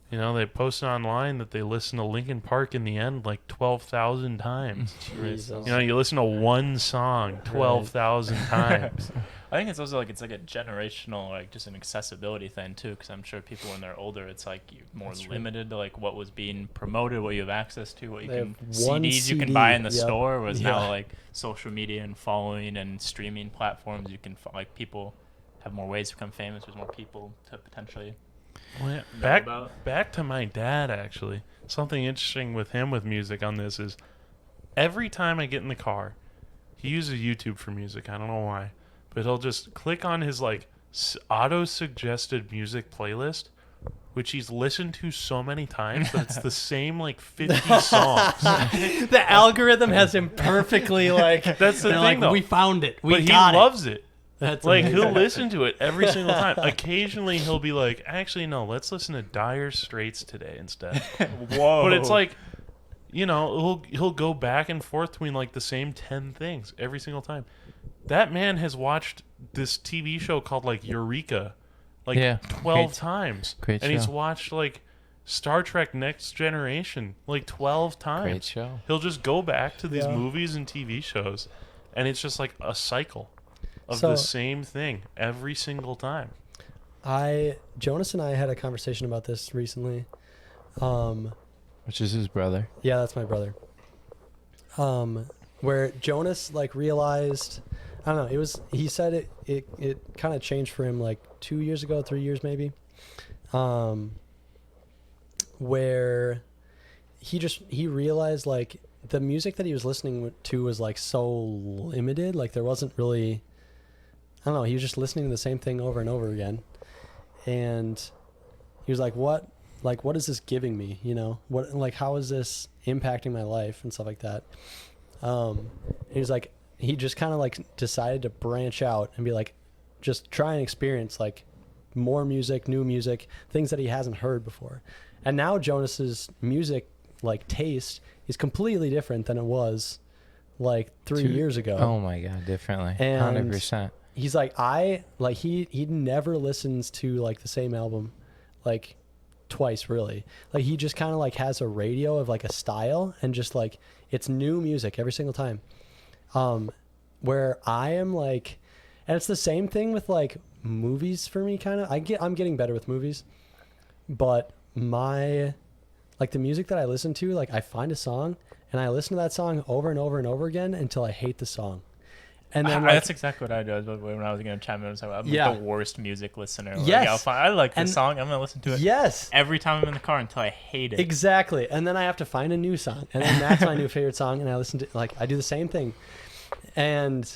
they posted online that they listened to Linkin Park in the end like 12,000 times. Jesus. You listen to one song 12,000 times. I think it's also like it's like a generational, like just an accessibility thing too, because I'm sure people when they're older, it's like you're more limited to like what was being promoted, what you have access to, what you can CDs you can buy in the store. Was now like social media and following and streaming platforms. You can like people have more ways to become famous. There's more people to potentially. Well, yeah. Back to my dad, actually. Something interesting with him with music on this is every time I get in the car, he uses YouTube for music. I don't know why. But he'll just click on his like auto-suggested music playlist, which he's listened to so many times, but it's the same like 50 songs. The algorithm has him perfectly like. That's the thing, like, though. We found it. But he loves it. That's like amazing. He'll listen to it every single time. Occasionally he'll be like, actually no, let's listen to Dire Straits today instead. Whoa! But it's like, he'll go back and forth between like the same 10 things every single time. That man has watched this TV show called like Eureka, like 12 times, great and he's show. watched like Star Trek Next Generation like 12 times. Great show. He'll just go back to these movies and TV shows, and it's just like a cycle of the same thing every single time. Jonas and I had a conversation about this recently. Which is his brother. Yeah, that's my brother. Where Jonas like realized, I don't know, he said it kind of changed for him like 2 years ago, 3 years maybe. Where he realized like the music that he was listening to was like so limited, like there wasn't really, I don't know, he was just listening to the same thing over and over again. And he was like, what is this giving me? What, like, how is this impacting my life and stuff like that? He was like, he just kind of like decided to branch out and be like, just try and experience like more music, new music, things that he hasn't heard before. And now Jonas's music like taste is completely different than it was like 3 years ago. Oh my God, differently. And 100%. He's like, he never listens to like the same album like twice really. Like he just kind of like has a radio of like a style and just like it's new music every single time. Where I am like, and it's the same thing with like movies for me kind of. I'm getting better with movies, but my like the music that I listen to, like I find a song and I listen to that song over and over and over again until I hate the song. And then like, that's exactly what I do. When I was going to chime in, I was like, I'm the worst music listener. Like, yes. I like this song. I'm going to listen to it every time I'm in the car until I hate it. Exactly. And then I have to find a new song. And then that's my new favorite song. And I listen to, like, I do the same thing. And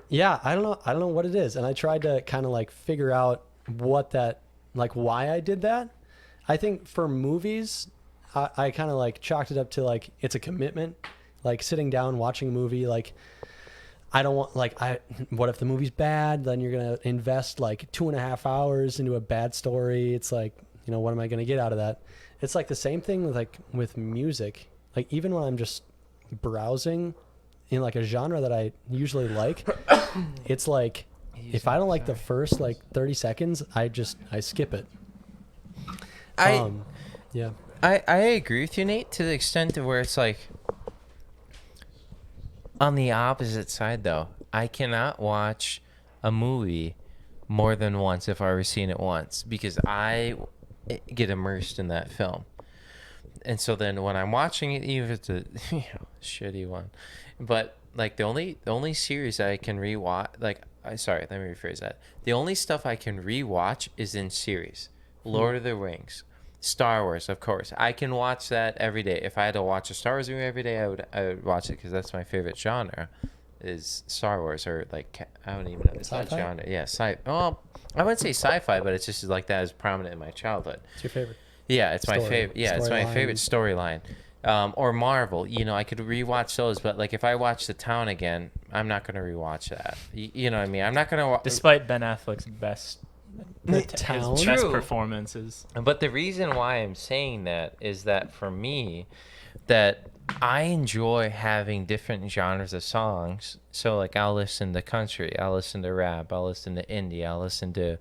yeah, I don't know what it is. And I tried to kind of like figure out what that, like why I did that. I think for movies, I kind of like chalked it up to like, it's a commitment, like sitting down, watching a movie, like, I don't want what if the movie's bad? Then you're going to invest like 2.5 hours into a bad story. It's like, what am I going to get out of that? It's like the same thing with music. Like even when I'm just browsing in like a genre that I usually like, it's like, if I don't like the first like 30 seconds, I skip it. Yeah. I agree with you, Nate, to the extent to where it's like, on the opposite side, though, I cannot watch a movie more than once if I've already seen it once because I get immersed in that film. And so then when I'm watching it, even if it's a shitty one, but like the only series I can rewatch, let me rephrase that. The only stuff I can rewatch is in series. Lord of the Rings. Star Wars, of course. I can watch that every day. If I had to watch a Star Wars movie every day, I would watch it because that's my favorite genre, is Star Wars, or like I don't even know. It's not genre. Yeah, well, I wouldn't say sci-fi, but it's just like that is prominent in my childhood. It's your favorite? Yeah, it's my favorite. Yeah, it's my favorite storyline. Or Marvel. I could rewatch those, but like if I watch The Town again, I'm not gonna rewatch that. You know what I mean? I'm not gonna. Despite Ben Affleck's best town. His best True. performances. But the reason why I'm saying that is that for me, that I enjoy having different genres of songs. So like I'll listen to country, I'll listen to rap, I'll listen to indie, I'll listen to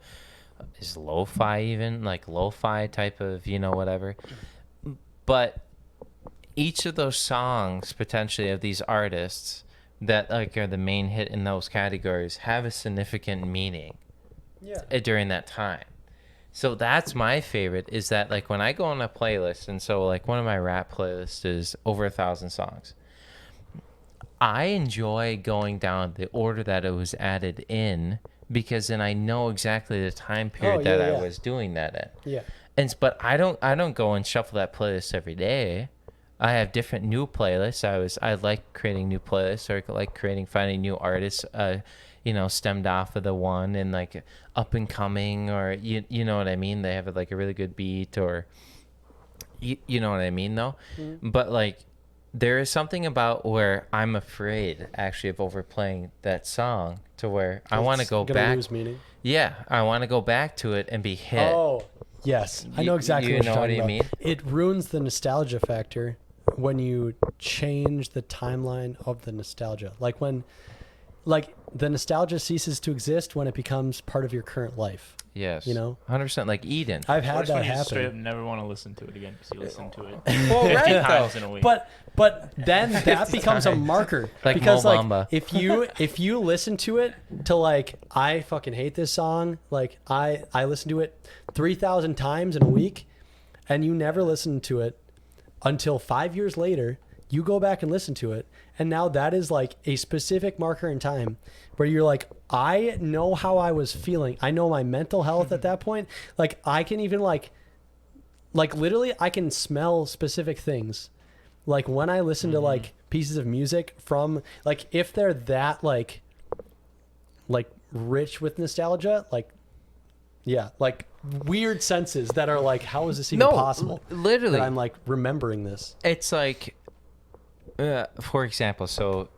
is lo-fi even like lo-fi type of whatever. But each of those songs potentially of these artists that like are the main hit in those categories have a significant meaning during that time. So that's my favorite is that like when I go on a playlist, and so like one of my rap playlists is over 1,000 songs. I enjoy going down the order that it was added in because then I know exactly the time period I was doing that in. Yeah. But I don't go and shuffle that playlist every day. I have different new playlists. I like creating new playlists, or I like finding new artists, stemmed off of the one and like up and coming, or you know what I mean? They have like a really good beat, or you know what I mean though? Mm-hmm. But like there is something about where I'm afraid actually of overplaying that song to where I want to go back. Lose meaning. Yeah, I want to go back to it and be hit. Oh, yes. I know exactly what you're talking about. Mean? It ruins the nostalgia factor when you change the timeline of the nostalgia. Like when the nostalgia ceases to exist when it becomes part of your current life. Yes. 100% like Eden. I've had that You happen. straight up never want to listen to it again because you listen to it Well, 50 right, times though. in a week. But then that becomes a marker. Like because Mo like Bamba. if you listen to it to like I fucking hate this song, like I listen to it 3,000 times in a week, and you never listen to it until 5 years later, you go back and listen to it, and now that is like a specific marker in time where you're like, I know how I was feeling. I know my mental health at that point. Like I can even like literally I can smell specific things. Like when I listen to like pieces of music from like if they're that like rich with nostalgia, like weird senses that are like, how is this even possible? Literally, that I'm like remembering this. It's like, for example, so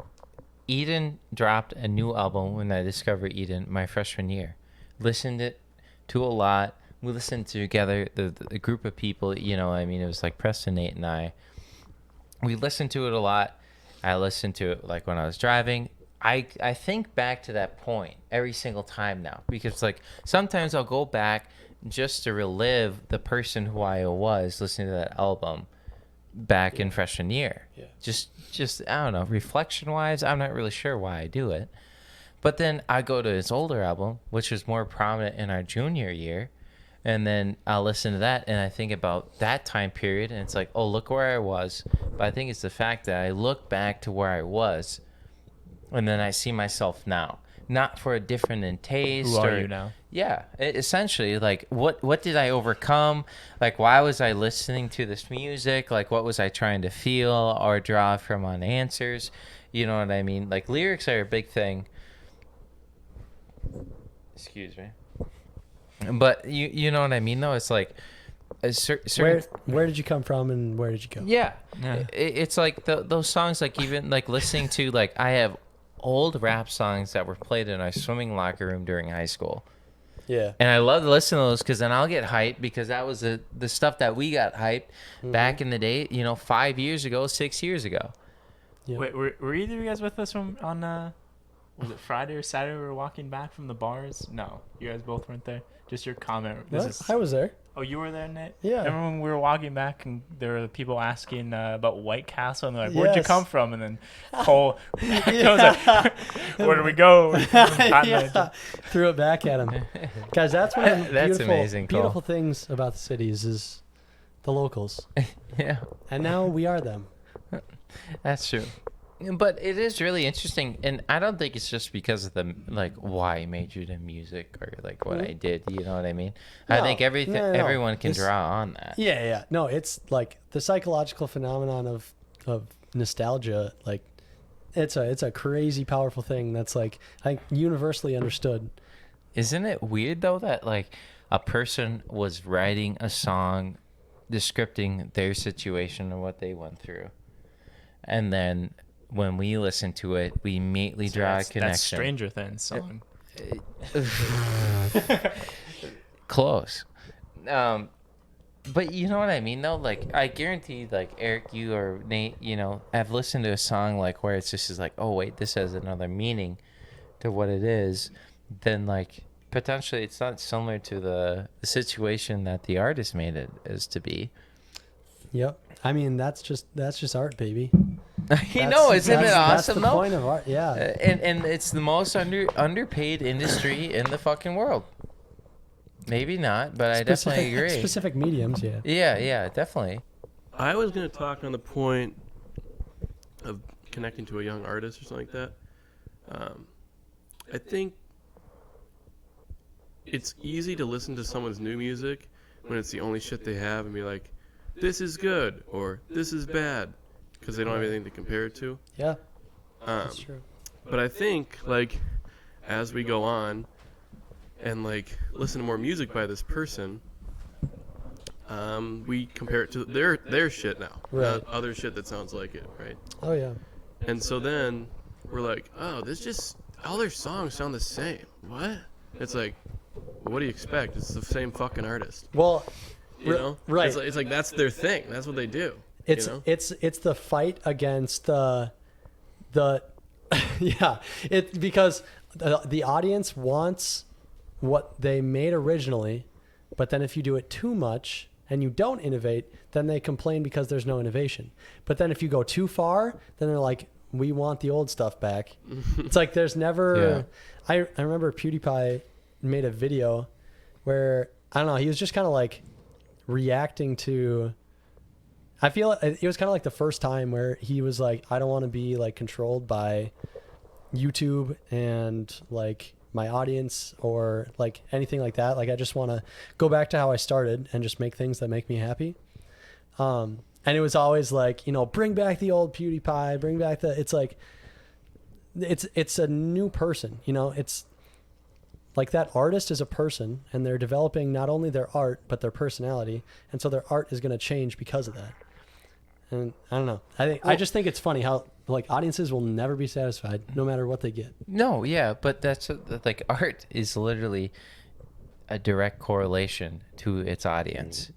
Eden dropped a new album when I discovered Eden my freshman year. Listened it to a lot. We listened together, the group of people. It was like Preston, Nate, and I. We listened to it a lot. I listened to it like when I was driving. I think back to that point every single time now because like sometimes I'll go back just to relive the person who I was listening to that album back in freshman year. Yeah. Just I don't know, reflection wise, I'm not really sure why I do it. But then I go to his older album, which was more prominent in our junior year, and then I'll listen to that and I think about that time period and it's like, oh, look where I was. But I think it's the fact that I look back to where I was and then I see myself now. Not for a different in taste. Who are you now? Yeah, essentially, like, what did I overcome? Like, why was I listening to this music? Like, what was I trying to feel or draw from on answers? You know what I mean? Like, lyrics are a big thing. Excuse me. But you know what I mean, though? It's like a certain... Where did you come from and where did you go? Yeah. It's like those songs, like, even, like, listening to, like, I have old rap songs that were played in our swimming locker room during high school. Yeah. And I love to listen to those because then I'll get hyped because that was the stuff that we got hyped back in the day, 5 years ago, 6 years ago. Yeah. Wait, were either of you guys with us on was it Friday or Saturday we were walking back from the bars? No, you guys both weren't there. Just your comment. I was there. Oh, you were there, Nate? Yeah. Remember when we were walking back and there were people asking about White Castle and they're like, "Where'd you come from?" And then Cole was like, "Where do we go?" Yeah. Threw it back at him. Guys, that's one of the That's amazing, Cole. beautiful things about the cities is the locals. Yeah. And now we are them. That's true. But it is really interesting, and I don't think it's just because of the why I majored in music or like what I did. You know what I mean? No, I think everyone can draw on that. Yeah. No, it's like the psychological phenomenon of nostalgia. Like, it's a crazy powerful thing that's like universally understood. Isn't it weird though that like a person was writing a song describing their situation and what they went through, and then when we listen to it, we immediately draw a connection. That's Stranger Things song. close. But you know what I mean, though? Like, I guarantee, like, Eric, you or Nate, you know, have listened to a song, like, where it's just like, oh, wait, this has another meaning to what it is. Then, like, potentially it's not similar to the situation that the artist made it as to be. Yep. I mean, that's just art, baby. You know, isn't it awesome, that's the though? point of art, yeah. And it's the most underpaid industry in the fucking world. Maybe not, but I definitely agree. Specific mediums, yeah. Yeah, definitely. I was going to talk on the point of connecting to a young artist or something like that. I think it's easy to listen to someone's new music when it's the only shit they have and be like, this is good or this is bad, because they don't have anything to compare it to. Yeah, that's true. But I think, like, as we go on and, like, listen to more music by this person, we compare it to their shit now, not other shit that sounds like it, right? Oh, yeah. And so then we're like, oh, all their songs sound the same. What? It's like, what do you expect? It's the same fucking artist. Well, you know? right. It's like that's their thing. That's what they do. It's you know? it's the fight against the yeah. It because the audience wants what they made originally, but then if you do it too much and you don't innovate, then they complain because there's no innovation. But then if you go too far, then they're like, we want the old stuff back. It's like there's never. Yeah. I remember PewDiePie made a video where, I don't know, he was just kind of like reacting to, I feel it was kind of like the first time where he was like, I don't want to be like controlled by YouTube and like my audience or like anything like that. Like I just want to go back to how I started and just make things that make me happy. And it was always like, you know, bring back the old PewDiePie, bring back it's like, it's a new person, you know, it's like that artist is a person and they're developing not only their art, but their personality. And so their art is going to change because of that. And I don't know. I just think it's funny how like audiences will never be satisfied no matter what they get. No, yeah, but that's like art is literally a direct correlation to its audience.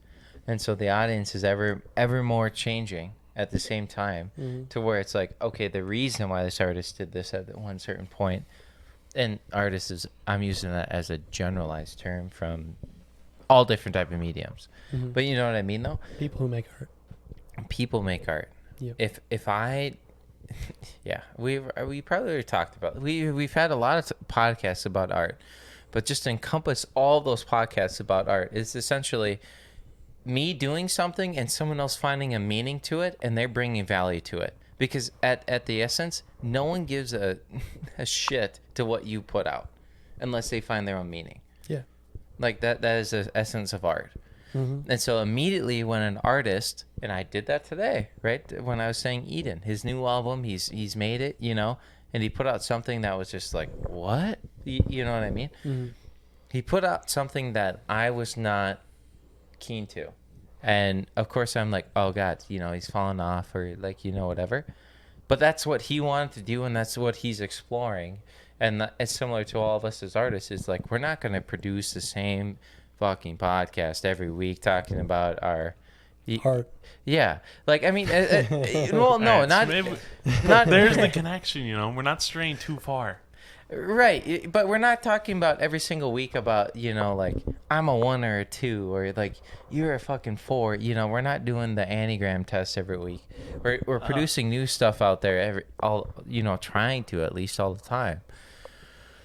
And so the audience is ever more changing at the same time, to where it's like, okay, the reason why this artist did this at one certain point, and artist is, I'm using that as a generalized term from all different type of mediums. But you know what I mean, though? People who make art. People make art. Yep. If I, yeah, we probably already talked about, we've had a lot of podcasts about art, but just to encompass all those podcasts about art is essentially me doing something and someone else finding a meaning to it and they're bringing value to it. Because at the essence, no one gives a shit to what you put out unless they find their own meaning. Yeah. Like that is the essence of art. And so immediately when an artist, and I did that today, right? When I was saying Eden, his new album, he's made it, you know, and he put out something that was just like, what? You know what I mean? He put out something that I was not keen to. And of course I'm like, oh God, you know, he's fallen off or like, you know, whatever. But that's what he wanted to do and that's what he's exploring. And it's similar to all of us as artists. It's like, we're not going to produce the same fucking podcast every week talking about our art. Yeah. Like, I mean, well, no, right, not, so not. There's the connection, you know, we're not straying too far. Right, but we're not talking about every single week about, you know, like, I'm a 1 or a 2 or like you're a fucking 4. You know, we're not doing the Enneagram test every week. We're producing new stuff out there you know, trying to at least all the time.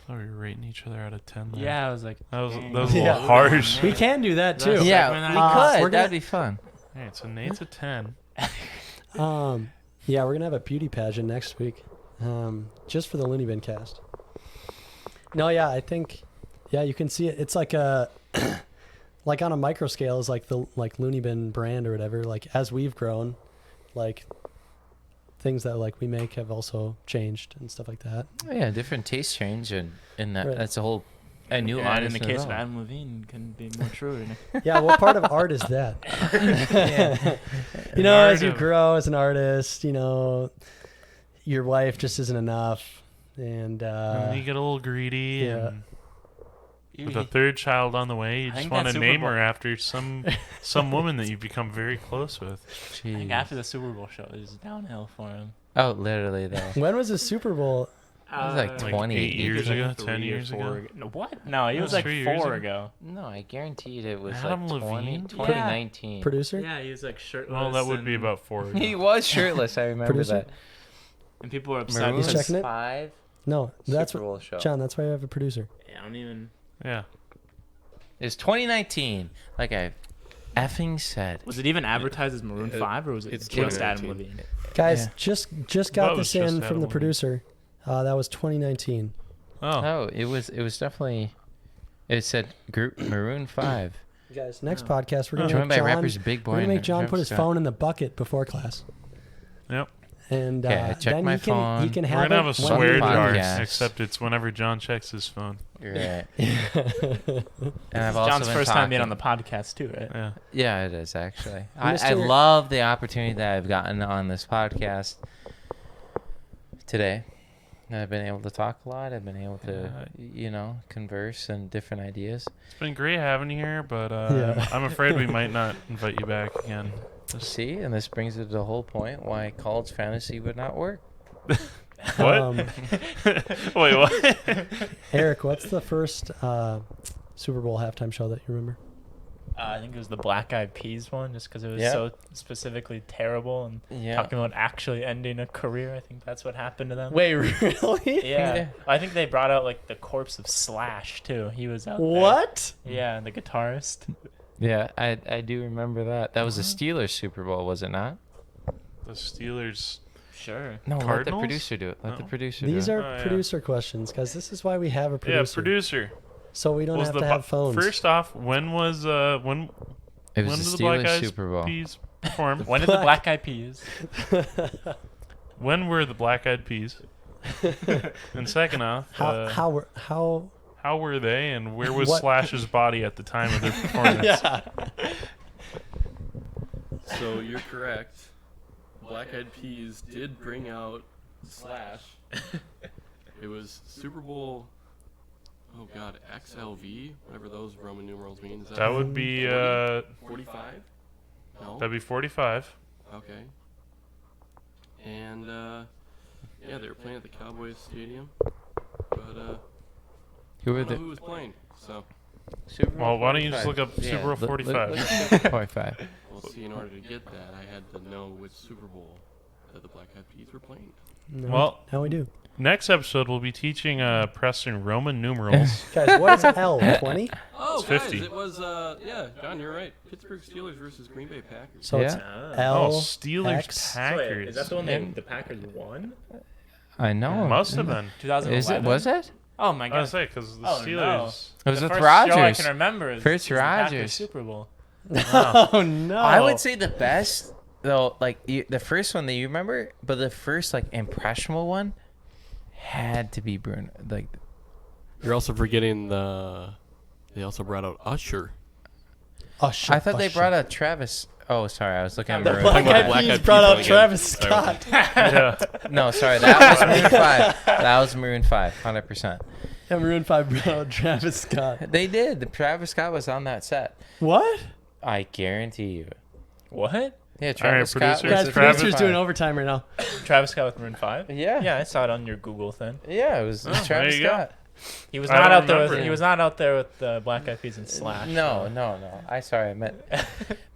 Oh, we were rating each other out of 10 there. Yeah, I was like, that was a little harsh. We can do that too. Yeah, we could. That'd be fun. All right, so Nate's a 10. Yeah, we're gonna have a beauty pageant next week, just for the LooneyBin cast. No, yeah, I think, yeah, you can see it. It's like a, like on a micro scale is like the LooneyBin brand or whatever. Like as we've grown, like things that like we make have also changed and stuff like that. Oh, yeah, different taste change and that Right. that's a new and artist. in the case of Adam Lavine, couldn't be more true. Yeah, what part of art is that? You know, as you grow as an artist, you know, your wife just isn't enough. And you get a little greedy. yeah. And with a third child on the way, you I just think want that to Super name Bowl- her after some woman that you've become very close with. I think after the Super Bowl show, it was downhill for him. Oh, literally though. When was the Super Bowl? It was like Like 20 8 years ago, 10 3 or years 4 ago. No, what? No, he was was like 3 years 4 ago. ago. No, I guaranteed it was Adam like 20, Lavine? 2019. Producer? Yeah, he was like shirtless. Well, that would be and- about 4 ago. He was shirtless. I remember Producer? that. And people were upset. Maroon He's because- checking it? 5 No, that's Super what, Bowl show. John. That's why you have a producer. Yeah, I don't even. Yeah. It's 2019. Like I effing said. Was it even advertised as Maroon It- 5 or was it it's just Adam 2019. Levine? Guys, Yeah. just That got was this in just from the Adam producer. That was 2019. Oh. Oh, it was definitely. It said group Maroon 5. Guys, next Oh. podcast we're gonna Joined make by John. rappers Big Boy. We're gonna make and John Travis put his Scott. phone in the bucket before class, Yep. and Okay, I checked then my he can phone. he can We're have gonna have a it when swear he jar, podcast. except it's whenever John checks his phone. You're right. leaves. And I've also John's been first time being on talking. the podcast too, right? Yeah. Yeah, it is actually. I Mr. love the opportunity that I've gotten on this podcast today. I've been able to talk a lot. I've been able to, converse and different ideas. It's been great having you here, but Yeah. I'm afraid we might not invite you back again. See, and this brings it to the whole point why college fantasy would not work. What? Wait, what? Eric, what's the first Super Bowl halftime show that you remember? I think it was the Black Eyed Peas one, just because it was Yeah. so specifically terrible and Yeah. talking about actually ending a career. I think that's what happened to them. Wait, really? Yeah. Yeah. I think they brought out like the corpse of Slash too. He was out there. What? Yeah, the guitarist. Yeah, I do remember that. That was the Steelers Super Bowl, was it not? The Steelers. Sure. No, let the Cardinals? producer do it. Let the No. producer These do it. are Oh, yeah. producer questions, guys. This is why we have a Yeah, producer. producer. So we don't Was have the to have phones. First off, when was It when was did the the Black Steelers Eyed Super Bowl. Peas perform? When did the Black Eyed Peas? When were the Black Eyed Peas? And second off, how were they, and where was What- Slash's body at the time of their performance? yeah. So you're correct. Black Eyed Peas did bring out Slash. It was Super Bowl. Oh God, XLV, whatever those Roman numerals mean. Is That would be 45? No. that'd be 45. Okay. And yeah, they were playing at the Cowboys Stadium, but Who I were don't know the who was playing. So Super Bowl Well, why don't you just 45? look up Super Bowl 45? Look Super 45. we'll see. In order to get that, I had to know which Super Bowl that the Black Eyed Peas were playing. No, Well- now we do. Next episode, we'll be teaching Preston Roman numerals. Guys, what is L? 20? Oh, It's guys, 50. it was yeah, John, you're right. Pittsburgh Steelers versus Green Bay Packers. So it's Yeah. L. Oh, Steelers X. Packers. is that the one And- the Packers won? I know. Must have been. 2011. Is it? Was it? Oh my I god. was say because the Oh, no. Steelers. It was the with first show I Rodgers. can remember is, First is the Packers Rodgers. Super Bowl. Oh no! I would say the best though, like the first one that you remember, but the first like impressionable one had to be Bruno. Like You're also forgetting they also brought out Usher. Usher, I thought they Usher. brought out Travis. Oh, sorry, I was looking at The Maroon. Black Talking about Eyed Black Peas Eyed brought Peas out again. Travis Sorry. Scott. Yeah. No, sorry, that was Maroon 5. That was Maroon 5, 100%. Yeah, Maroon 5 brought out Travis Scott. They did. The Travis Scott was on that set. What? I guarantee you. What? Yeah, Travis Scott. producer, was Guys, the Travis- producer's Travis doing overtime right now. Travis Scott with Maroon 5? Yeah. Yeah, I saw it on your Google thing. Yeah, it was there Travis you go. Scott. He was I not don't out there with remember. he was not out there with the Black Eyed Peas and Slash. No. I meant.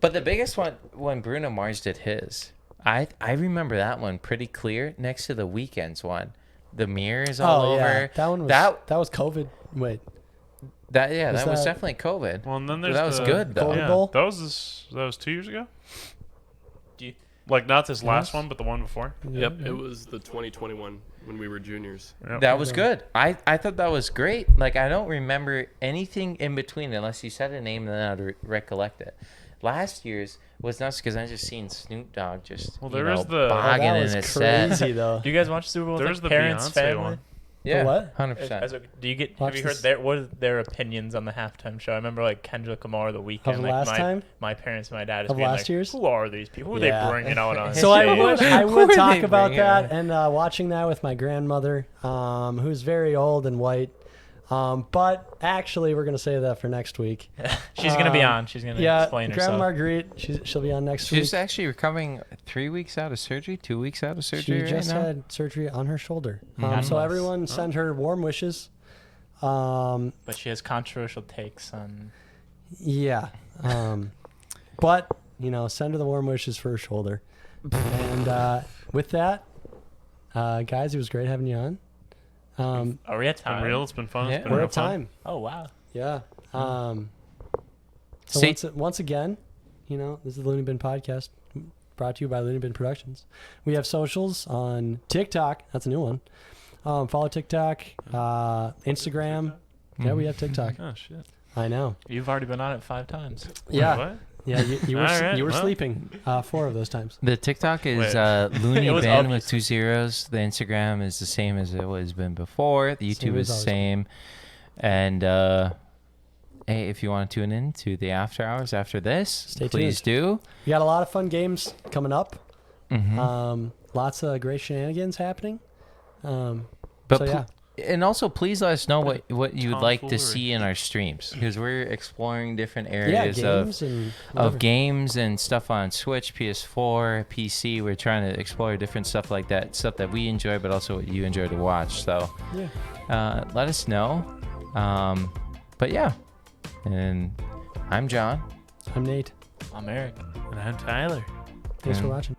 But the biggest one when Bruno Mars did his, I remember that one pretty clear. Next to the Weeknd's one, the mirrors all Oh over. yeah, that one was that was COVID. Wait, that Was was that- definitely COVID. Well, and then there's That was the- good though. Golden Yeah, Bowl? that was 2 years ago. Do you- Like not this last Yes. one, but the one before. Yep, it was the 2021 when we were juniors. Yep. That was good. I thought that was great. Like I don't remember anything in between unless you said a name and then I'd recollect it. Last year's was nuts because I just seen Snoop Dogg just Well, you there know, is the- bogging that in was his set. crazy though. Do you guys watch Super Bowl with There's like, the parents, Beyonce family? one. Yeah, what? 100%. Do you get Watch have you heard this. what are their opinions on the halftime show? I remember like Kendrick Lamar the weekend. Of like last time? my parents and my dad is Of being last like, year's? who are these people? Who are Yeah. they bringing out on So I stage? would Who are talk they about bringing that on? and watching that with my grandmother, who's very old and white. But actually, we're going to save that for next week. She's going to be on. She's going to explain Grandma herself. Marguerite, she'll be on next week. She's actually recovering 3 weeks out of surgery, 2 weeks out of surgery She just right now. had surgery on her shoulder. Mhm. So everyone send her warm wishes. But she has controversial takes on. Yeah. But, send her the warm wishes for her shoulder. And with that, guys, it was great having you on. Are we at time? Unreal. It's been fun. Yeah. It's been We're real at fun. time. Oh, wow. Yeah. So See- once again, this is the LooneyBin Podcast, brought to you by LooneyBin Productions. We have socials on TikTok. That's a new one. Follow TikTok, Instagram. Yeah, we have TikTok. Oh shit. I know. You've already been on it 5 times. Yeah. What? Yeah, you were All right, you were well. sleeping 4 of those times. The TikTok is Wait. Looney It was Bin obvious. with 2 zeros. The Instagram is the same as it was been before. The Same YouTube as is the always. same. And hey, if you want to tune in to the after hours after this, Stay please do. We got a lot of fun games coming up. Mhm. Lots of great shenanigans happening. But so yeah. and also, please let us know what you would like to Tomfoolery. see in our streams, because we're exploring different Yeah, areas games and of whatever. games and stuff on Switch, PS4, PC. We're trying to explore different stuff like that, stuff that we enjoy, but also what you enjoy to watch. So Yeah. let us know. But yeah, and I'm John. I'm Nate. I'm Eric. And I'm Tyler. Thanks for Yeah. watching.